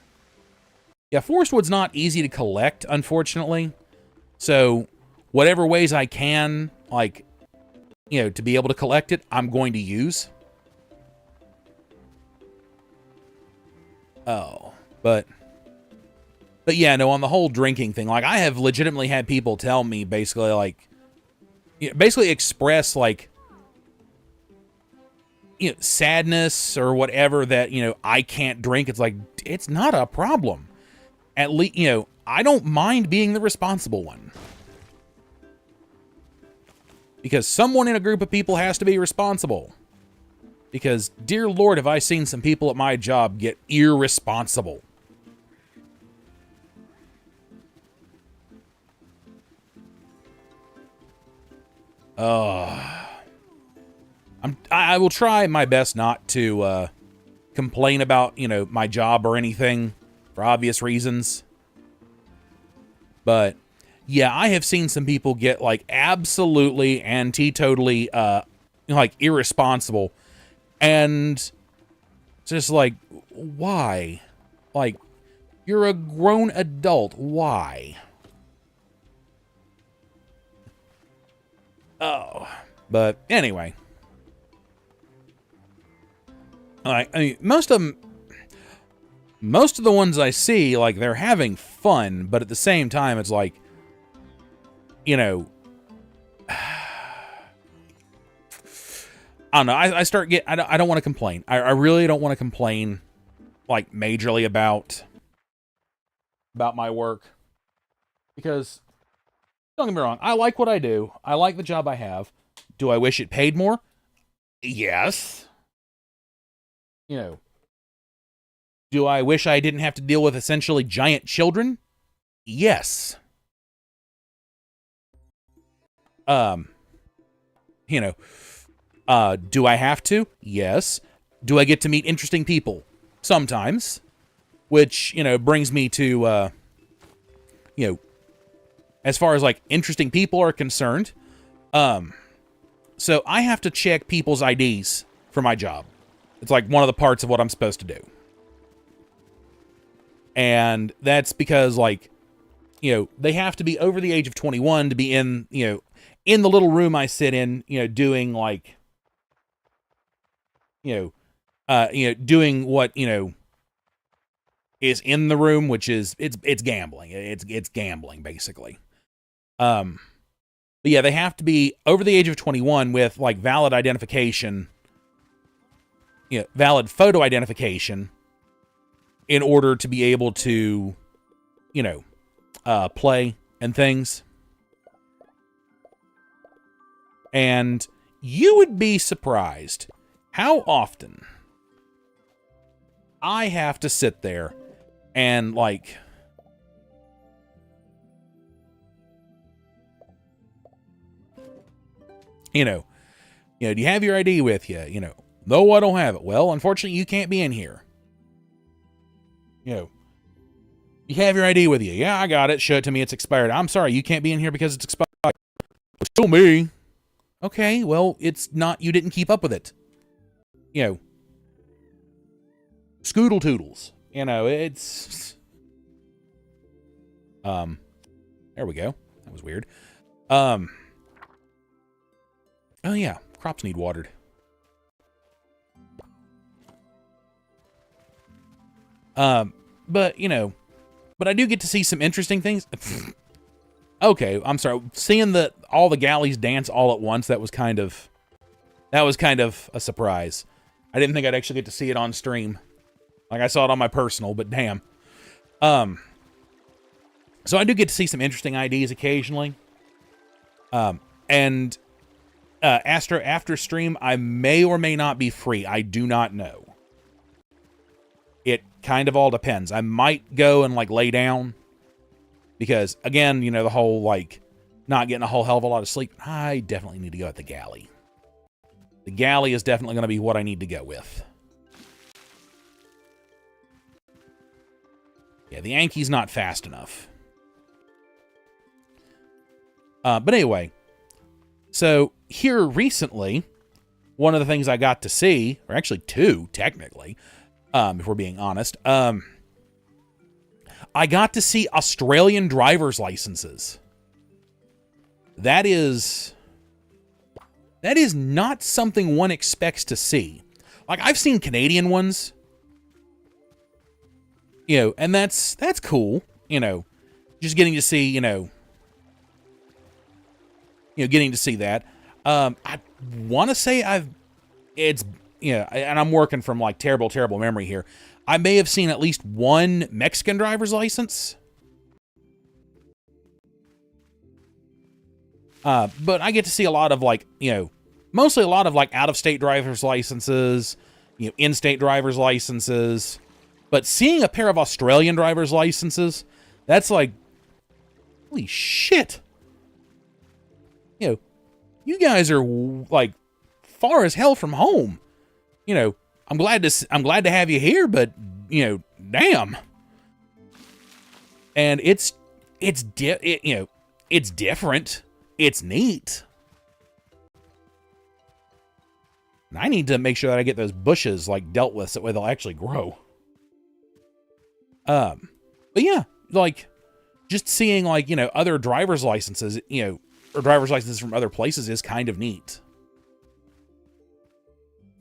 Yeah, forest wood's not easy to collect, unfortunately. So, whatever ways I can, like, you know, to be able to collect it, I'm going to use. Oh, but yeah, no, on the whole drinking thing, like, I have legitimately had people tell me basically, like, you know, basically express, like, you know, sadness or whatever that, you know, I can't drink. It's like, it's not a problem. At least, you know, I don't mind being the responsible one. Because someone in a group of people has to be responsible. Because, dear Lord, have I seen some people at my job get irresponsible. I will try my best not to complain about, you know, my job or anything for obvious reasons. But yeah, I have seen some people get, like, absolutely and teetotally like, irresponsible, and just like, why? Like, you're a grown adult. Why? Oh, but anyway. I mean, most of the ones I see, like, they're having fun, but at the same time, it's like, you know, I don't know. I don't want to complain. I really don't want to complain, like, majorly about my work, because don't get me wrong, I like what I do. I like the job I have. Do I wish it paid more? Yes. You know, do I wish I didn't have to deal with essentially giant children? Yes. You know, do I have to? Yes. Do I get to meet interesting people? Sometimes. Which, you know, brings me to, you know, as far as, like, interesting people are concerned, so I have to check people's IDs for my job. It's like one of the parts of what I'm supposed to do. And that's because, like, you know, they have to be over the age of 21 to be in, you know, in the little room I sit in, you know, doing, like, you know, doing what, you know, is in the room, which is, it's gambling. It's gambling, basically. But yeah, they have to be over the age of 21 with, like, valid identification, you know, valid photo identification, in order to be able to, you know, play and things. And you would be surprised how often I have to sit there and, like, do you have your ID with you? No, I don't have it. Well, unfortunately, you can't be in here. You have your ID with you. Yeah, I got it. Show it to me. It's expired. I'm sorry, you can't be in here because it's expired. It's still me. Okay, well, it's not, you didn't keep up with it. Scoodle toodles. It's... There we go. That was weird. Oh yeah, crops need watered. But I do get to see some interesting things. Okay, I'm sorry. Seeing all the galleys dance all at once, that was kind of a surprise. I didn't think I'd actually get to see it on stream. Like, I saw it on my personal, but damn. So I do get to see some interesting IDs occasionally. And after stream, I may or may not be free. I do not know. It kind of all depends. I might go and, like, lay down. Because, again, the whole, like, not getting a whole hell of a lot of sleep. I definitely need to go at the galley. The galley is definitely going to be what I need to go with. Yeah, the Yankee's not fast enough. But anyway, so here recently, one of the things I got to see, or actually two, technically, if we're being honest, I got to see Australian driver's licenses. That is not something one expects to see. Like, I've seen Canadian ones, and that's cool, just getting to see, getting to see that. I want to say and I'm working from, like, terrible memory here. I may have seen at least one Mexican driver's license. But I get to see a lot of, like, mostly a lot of, like, out-of-state driver's licenses, in-state driver's licenses. But seeing a pair of Australian driver's licenses, that's like, holy shit. You guys are, like, far as hell from home. I'm glad to have you here, but damn. And it's different. It's neat. And I need to make sure that I get those bushes, like, dealt with so that way they'll actually grow. But yeah, like, just seeing, like, other driver's licenses, or driver's licenses from other places is kind of neat.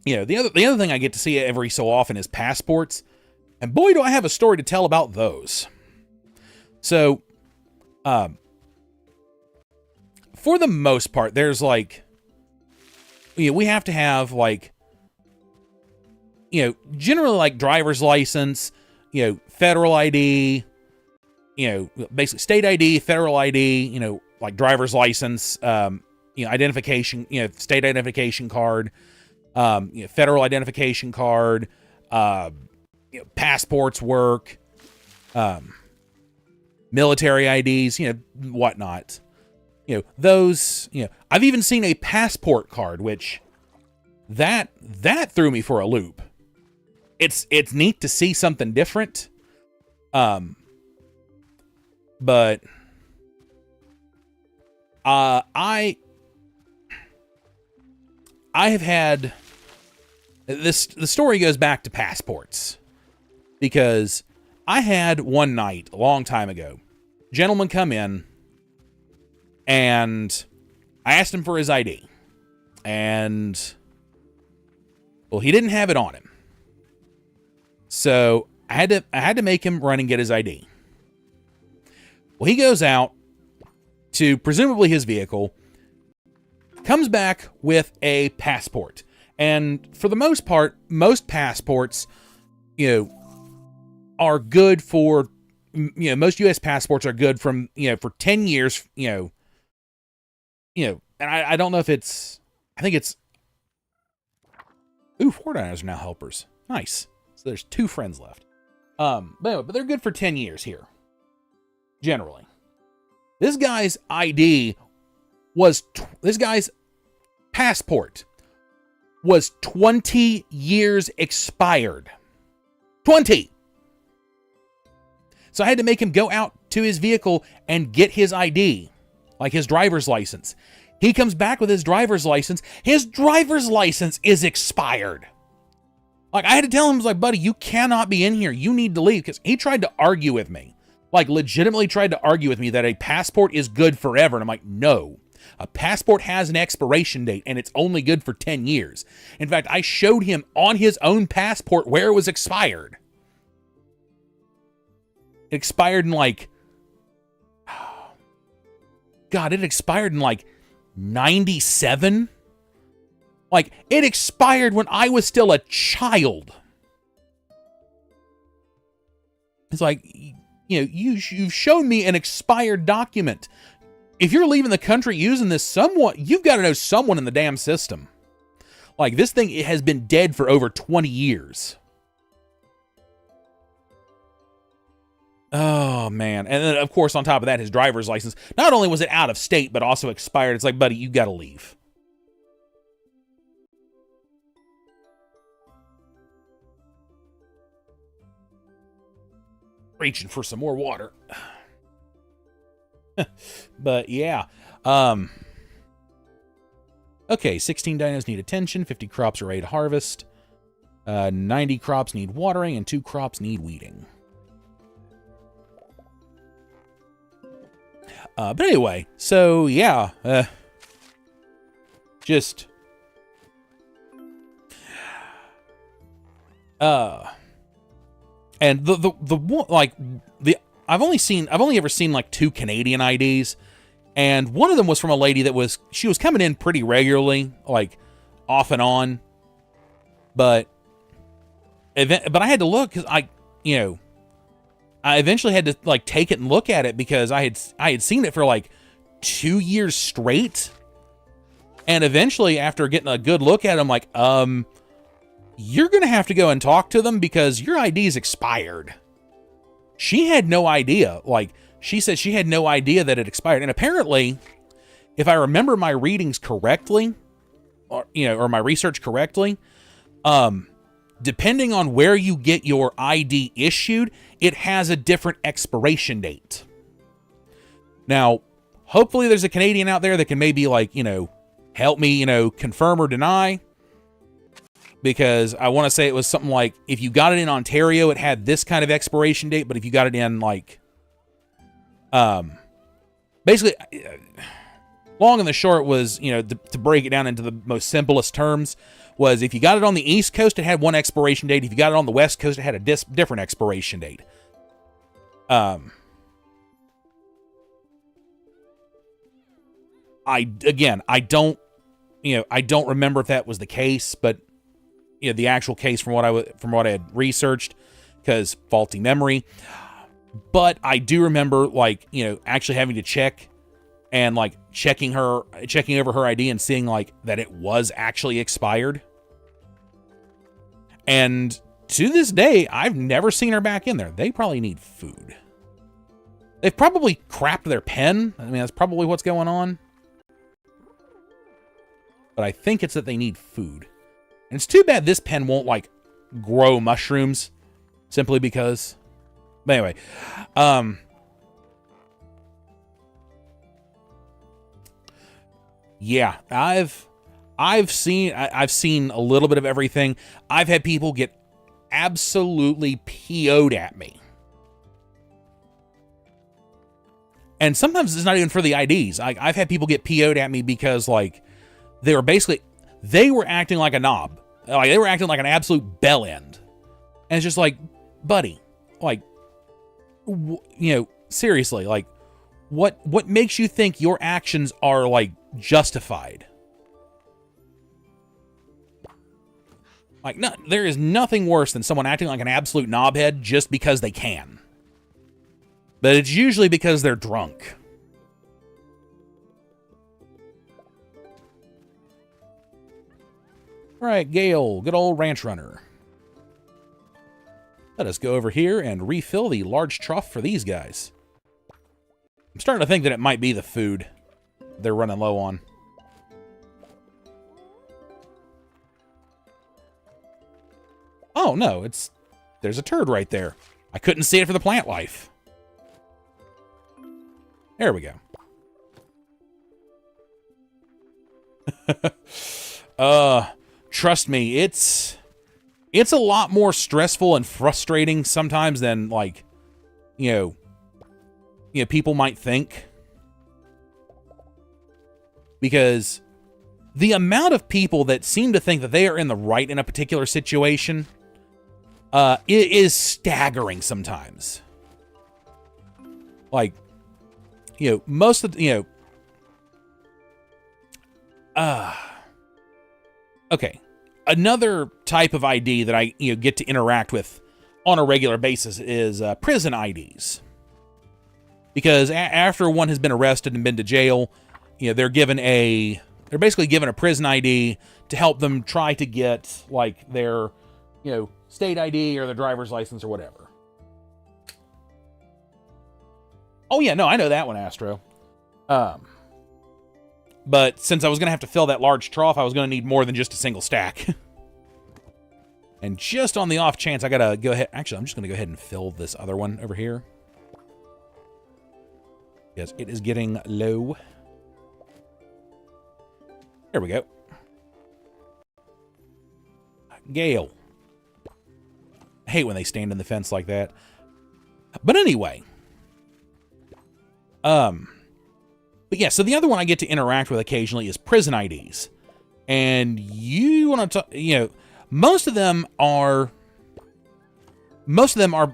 The other thing I get to see every so often is passports. And boy, do I have a story to tell about those. So, for the most part, there's, like, we have to have, like, generally, like, driver's license, federal ID, basically state ID, federal ID, like, driver's license, identification, state identification card, federal identification card, passports work, military IDs, whatnot. Those, I've even seen a passport card, which that threw me for a loop. It's neat to see something different. But I have had this. The story goes back to passports, because I had one night a long time ago, gentleman come in, and I asked him for his ID, and well, he didn't have it on him, so I had to make him run and get his ID. Well, he goes out to presumably his vehicle, comes back with a passport. And for the most part, most passports, are good for, most U.S. passports are good from, for 10 years, and I don't know if I think it's, 4 diners are now helpers. Nice. So there's 2 friends left. But anyway, but they're good for 10 years here. Generally. This guy's ID was, this guy's passport was 20 years expired. 20! So I had to make him go out to his vehicle and get his ID, like his driver's license. He comes back with his driver's license. His driver's license is expired. Like, I had to tell him, I was like, buddy, you cannot be in here. You need to leave. Because he tried to argue with me. Like, legitimately tried to argue with me that a passport is good forever. And I'm like, no. A passport has an expiration date, and it's only good for 10 years. In fact, I showed him on his own passport where it was expired. It expired in like... God, it expired in like 97? Like, it expired when I was still a child. It's like, you know, you've shown me an expired document. If you're leaving the country using this, you've got to know someone in the damn system. Like, this thing, it has been dead for over 20 years. Oh, man. And then, of course, on top of that, his driver's license, not only was it out of state, but also expired. It's like, buddy, you got to leave. Reaching for some more water. But yeah. Okay, 16 dinos need attention, 50 crops are ready to harvest, 90 crops need watering, and 2 crops need weeding. But anyway, so yeah, just and I've only ever seen like 2 Canadian IDs, and one of them was from a lady that she was coming in pretty regularly, like off and on, but I had to look because I eventually had to like take it and look at it because I had seen it for like 2 years straight, and eventually after getting a good look at it, I'm like, you're gonna have to go and talk to them because your ID's expired. She had no idea. Like, she said she had no idea that it expired. And apparently, if I remember my readings correctly, or my research correctly, depending on where you get your ID issued, it has a different expiration date. Now, hopefully there's a Canadian out there that can maybe, like, help me, confirm or deny. Because I want to say it was something like, if you got it in Ontario, it had this kind of expiration date, but if you got it in, like, basically, long and the short was, to break it down into the most simplest terms, was if you got it on the East Coast, it had one expiration date. If you got it on the West Coast, it had a different expiration date. I don't remember if that was the case, but the actual case from what I had researched, because faulty memory. But I do remember, like, actually having to check and like checking over her ID and seeing like that it was actually expired. And to this day, I've never seen her back in there. They probably need food. They've probably crapped their pen. I mean, that's probably what's going on. But I think it's that they need food. And it's too bad this pen won't, like, grow mushrooms. Simply because... But anyway. Yeah, I've seen a little bit of everything. I've had people get absolutely PO'd at me. And sometimes it's not even for the IDs. I've had people get PO'd at me because, like, they were acting like a knob. Like, they were acting like an absolute bell end. And it's just like, buddy, like, seriously, like, what makes you think your actions are, like, justified? Like, no, there is nothing worse than someone acting like an absolute knobhead just because they can. But it's usually because they're drunk. All right, Gale, good old ranch runner. Let us go over here and refill the large trough for these guys. I'm starting to think that it might be the food they're running low on. Oh, no, there's a turd right there. I couldn't see it for the plant life. There we go. Trust me, it's a lot more stressful and frustrating sometimes than, like, you know, people might think. Because the amount of people that seem to think that they are in the right in a particular situation it is staggering sometimes. Like, you know, most of the, you know, okay. Another type of ID that I, you know, get to interact with on a regular basis is prison IDs. Because after one has been arrested and been to jail, you know, they're basically given a prison ID to help them try to get, like, their, you know, state ID or their driver's license or whatever. Oh yeah, no, I know that one, Astro. But since I was going to have to fill that large trough, I was going to need more than just a single stack. And just on the off chance, I got to go ahead. Actually, I'm just going to go ahead and fill this other one over here. Yes, it is getting low. There we go. Gale. I hate when they stand in the fence like that. But anyway. But yeah, so the other one I get to interact with occasionally is prison IDs. And you want to talk, you know, most of them are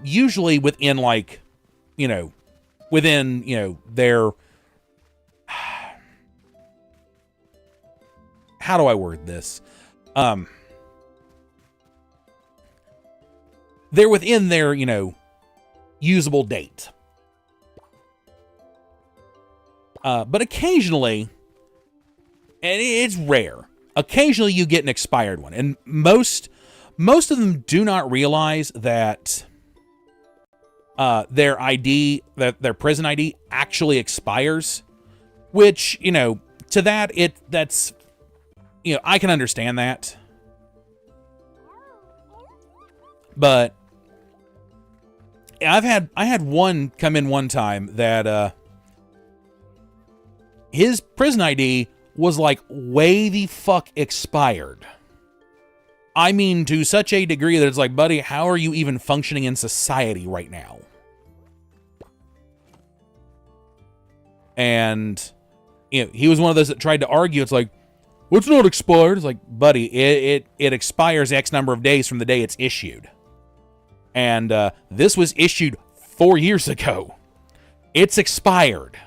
usually within, like, you know, within, you know, their, how do I word this? They're within their, you know, usable date. But occasionally, and it's rare, occasionally you get an expired one. And most of them do not realize that their ID, their prison ID actually expires, which, you know, to that, that's, you know, I can understand that. But I had one come in one time that, his prison ID was, like, way the fuck expired. I mean, to such a degree that it's like, buddy, how are you even functioning in society right now? And, you know, he was one of those that tried to argue. It's like, well, it's not expired. It's like, buddy, it expires X number of days from the day it's issued. And this was issued 4 years ago. It's expired.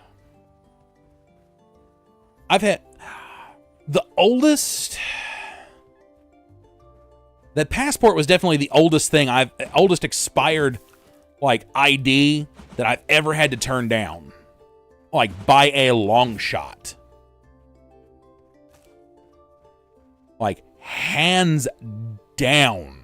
I've had the oldest. That passport was definitely the oldest thing oldest expired, like, ID that I've ever had to turn down, like, by a long shot. Like, hands down.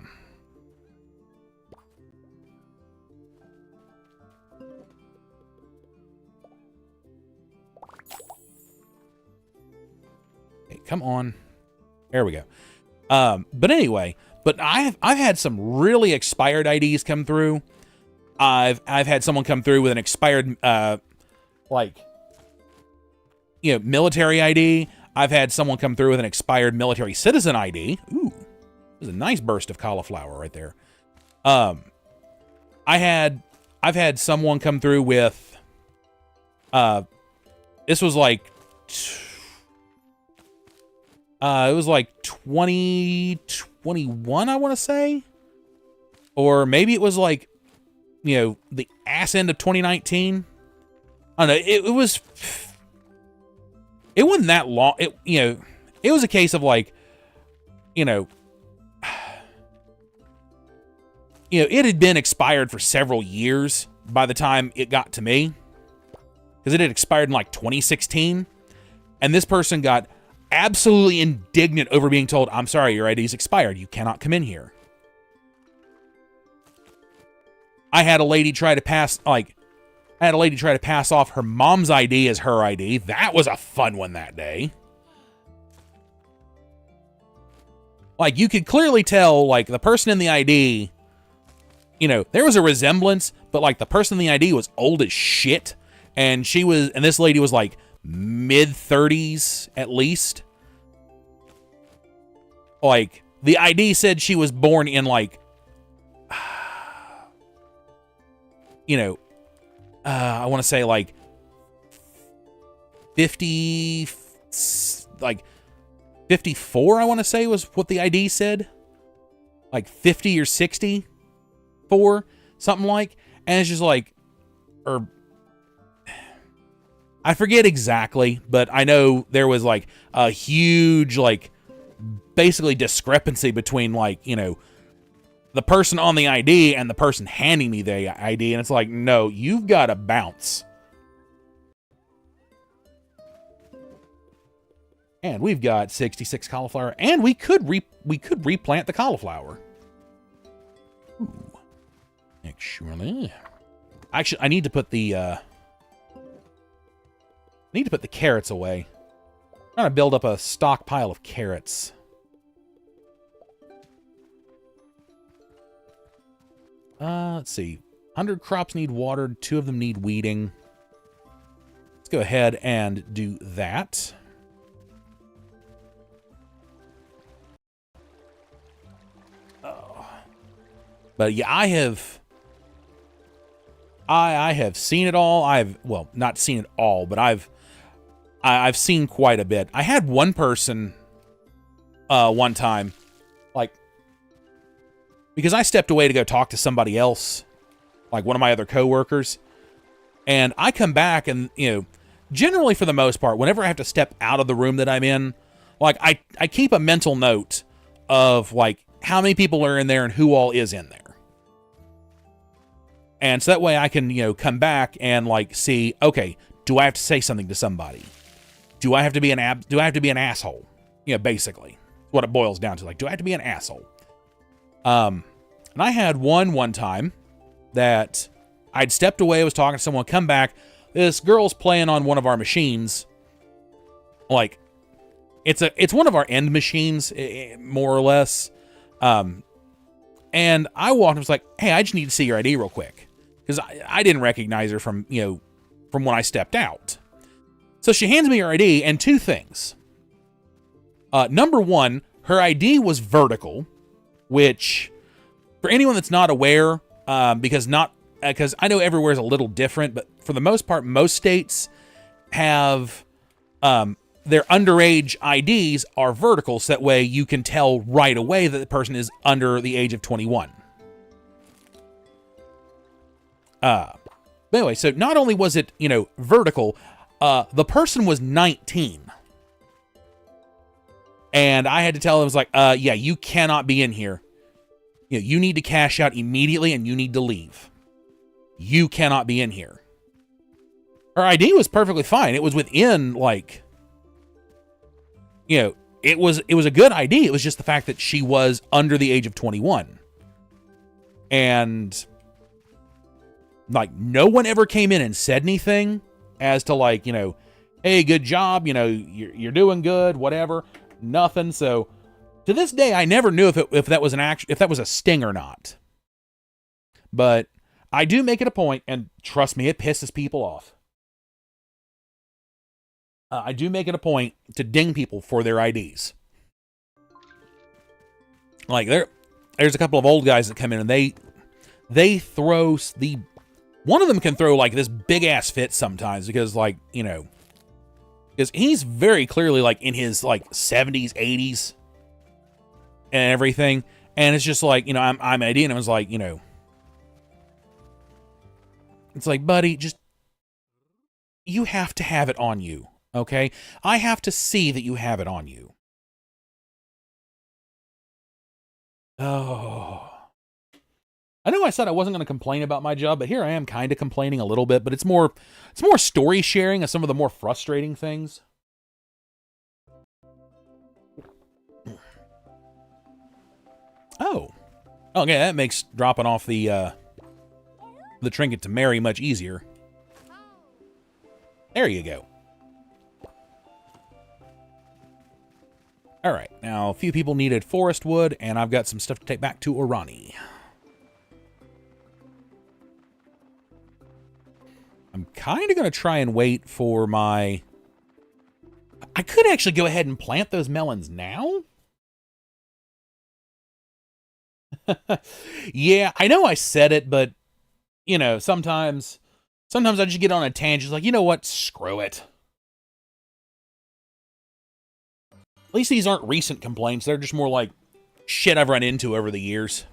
Come on. There we go. But anyway, I've had some really expired IDs come through. I've had someone come through with an expired, like, you know, military ID. I've had someone come through with an expired military citizen ID. Ooh, there's a nice burst of cauliflower right there. I've had someone come through with, this was like, it was like 2021, I want to say. Or maybe it was like, you know, the ass end of 2019. I don't know. It wasn't that long. It was a case of, like, it had been expired for several years by the time it got to me. Because it had expired in, like, 2016. And this person got absolutely indignant over being told, I'm sorry, your ID's expired. You cannot come in here. I had a lady try to pass off her mom's ID as her ID. That was a fun one that day. Like, you could clearly tell, like, the person in the ID, you know, there was a resemblance, but, like, the person in the ID was old as shit, and this lady was, like, mid-30s, at least. Like, the ID said she was born in, like, you know, I want to say, like, 50, like, 54, I want to say, was what the ID said. Like 50 or 64, something like. And it's just like, or I forget exactly, but I know there was like a huge, like, basically discrepancy between, like, you know, the person on the ID and the person handing me the ID. And it's like, no, you've got to bounce. And we've got 66 cauliflower, and we could replant the cauliflower. Ooh. Actually, I need to put the carrots away. I'm trying to build up a stockpile of carrots. Let's see. 100 crops need watered. 2 of them need weeding. Let's go ahead and do that. But yeah, I have seen it all. Well, not seen it all, but I've seen quite a bit. I had one person one time, like, because I stepped away to go talk to somebody else, like one of my other coworkers, and I come back and, you know, generally for the most part, whenever I have to step out of the room that I'm in, like, I keep a mental note of, like, how many people are in there and who all is in there. And so that way I can, you know, come back and, like, see, okay, do I have to say something to somebody? Do I have to be an asshole? You know, basically what it boils down to. Like, do I have to be an asshole? And I had one time that I'd stepped away, was talking to someone, come back. This girl's playing on one of our machines. Like, it's one of our end machines, more or less. And I walked and was like, hey, I just need to see your ID real quick. Because I didn't recognize her from when I stepped out. So she hands me her ID, and 2 things. Number 1, her ID was vertical, which, for anyone that's not aware, because I know everywhere is a little different, but for the most part, most states have their underage IDs are vertical, so that way you can tell right away that the person is under the age of 21. But anyway, so not only was it, you know, vertical, the person was 19. And I had to tell him, I was like, yeah, you cannot be in here. You know, you need to cash out immediately and you need to leave. You cannot be in here. Her ID was perfectly fine. It was within, like, you know, it was a good ID. It was just the fact that she was under the age of 21. And, like, no one ever came in and said anything as to, like, you know, hey, good job, you know, you're doing good, whatever. Nothing. So to this day, I never knew if that was a sting or not. But I do make it a point, and trust me, it pisses people off. I do make it a point to ding people for their IDs. Like, there's a couple of old guys that come in and they throw one of them can throw, like, this big ass fit sometimes because, like, you know, because he's very clearly, like, in his, like, 70s, 80s and everything. And it's just like, you know, I'm IDing him. I was like, you know, it's like, buddy, just, you have to have it on you. Okay? I have to see that you have it on you. Oh. I know I said I wasn't going to complain about my job, but here I am kind of complaining a little bit, but it's more story sharing of some of the more frustrating things. Oh. Okay, that makes dropping off the the trinket to marry much easier. There you go. Alright, now a few people needed forest wood, and I've got some stuff to take back to Orani. I'm kind of going to try and wait for my... I could actually go ahead and plant those melons now. Yeah, I know I said it, but, you know, sometimes I just get on a tangent. It's like, you know what? Screw it. At least these aren't recent complaints. They're just more like shit I've run into over the years.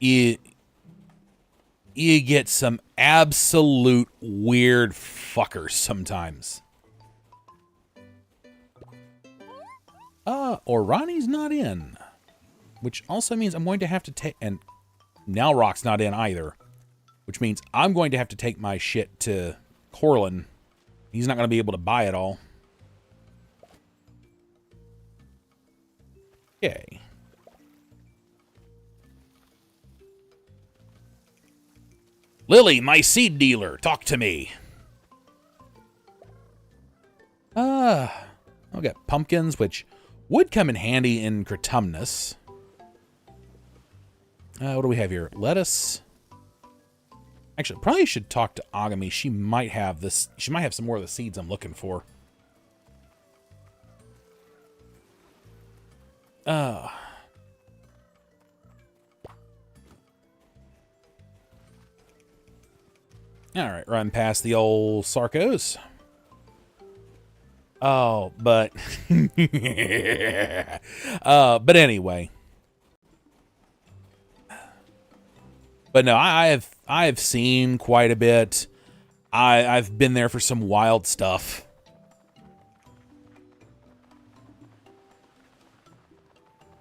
You get some absolute weird fuckers sometimes. Orani's not in. Which also means I'm going to have to take... And Nalrock's not in either. Which means I'm going to have to take my shit to Corlin. He's not going to be able to buy it all. Okay. Lily, my seed dealer, talk to me. I've got pumpkins, which would come in handy in Cretumnus. What do we have here? Lettuce. Actually, probably should talk to Agami. She might have this. She might have some more of the seeds I'm looking for. All right, run past the old Sarcos. Oh, but but anyway. But no, I've seen quite a bit. I've been there for some wild stuff.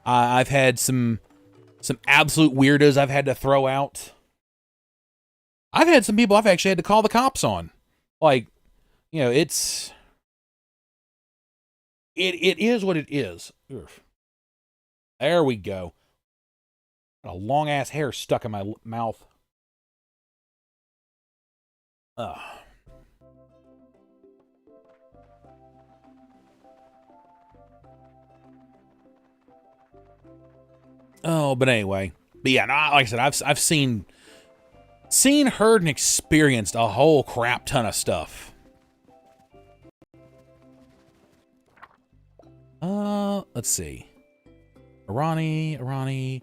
I've had some absolute weirdos I've had to throw out. I've had some people I've actually had to call the cops on. Like, you know, it is what it is. Ugh. There we go. Got a long ass hair stuck in my mouth. Ugh. Oh, but anyway. But yeah, no, like I said, I've seen, heard, and experienced a whole crap ton of stuff. Let's see. Arani.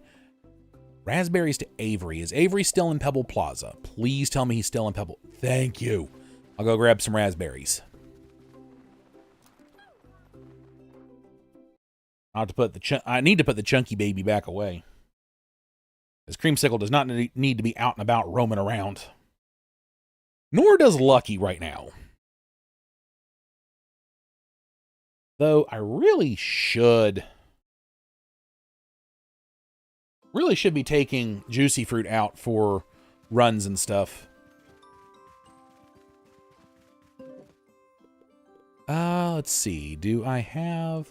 Raspberries to Avery. Is Avery still in Pebble Plaza? Please tell me he's still in Pebble. Thank you. I'll go grab some raspberries. I need to put the chunky baby back away. This creamsicle does not need to be out and about roaming around. Nor does Lucky right now. Though I really should be taking Juicy Fruit out for runs and stuff. Let's see. Do I have...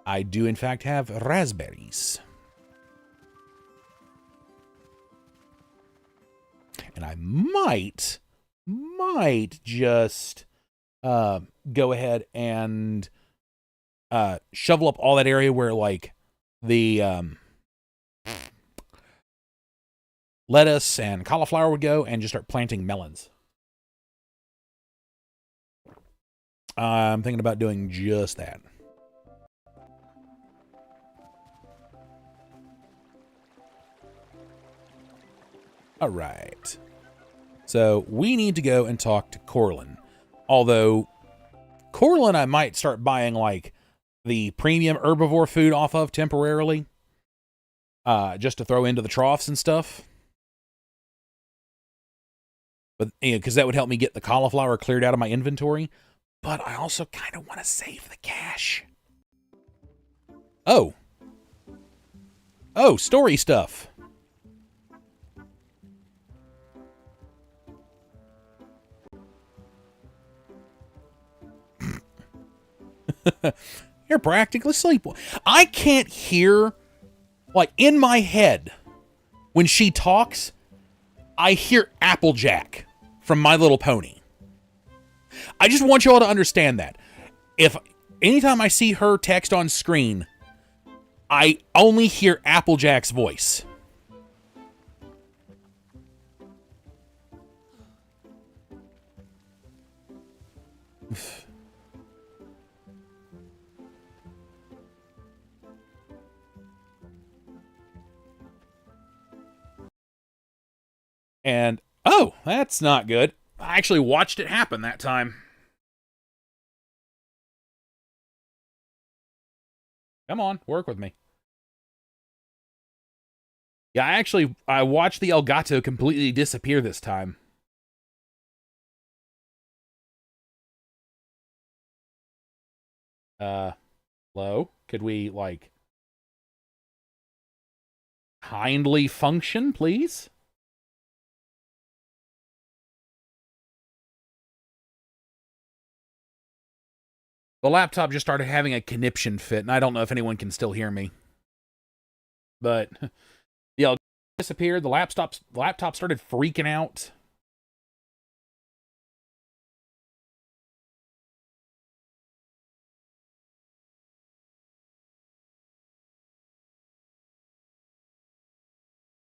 I do, in fact, have raspberries. And I might just go ahead and shovel up all that area where, like, the lettuce and cauliflower would go and just start planting melons. I'm thinking about doing just that. All right. So we need to go and talk to Corlin. Although, Corlin I might start buying, like, the premium herbivore food off of temporarily. Just to throw into the troughs and stuff. But, you know, because that would help me get the cauliflower cleared out of my inventory. But I also kind of want to save the cash. Oh. Oh, story stuff. You're practically sleepwalking. I can't hear, like, in my head, when she talks, I hear Applejack from My Little Pony. I just want you all to understand that. If anytime I see her text on screen, I only hear Applejack's voice. And, oh, that's not good. I actually watched it happen that time. Come on, work with me. Yeah, I watched the Elgato completely disappear this time. Hello? Could we, like, kindly function, please? The laptop just started having a conniption fit, and I don't know if anyone can still hear me. But the Elgato disappeared. The laptop started freaking out.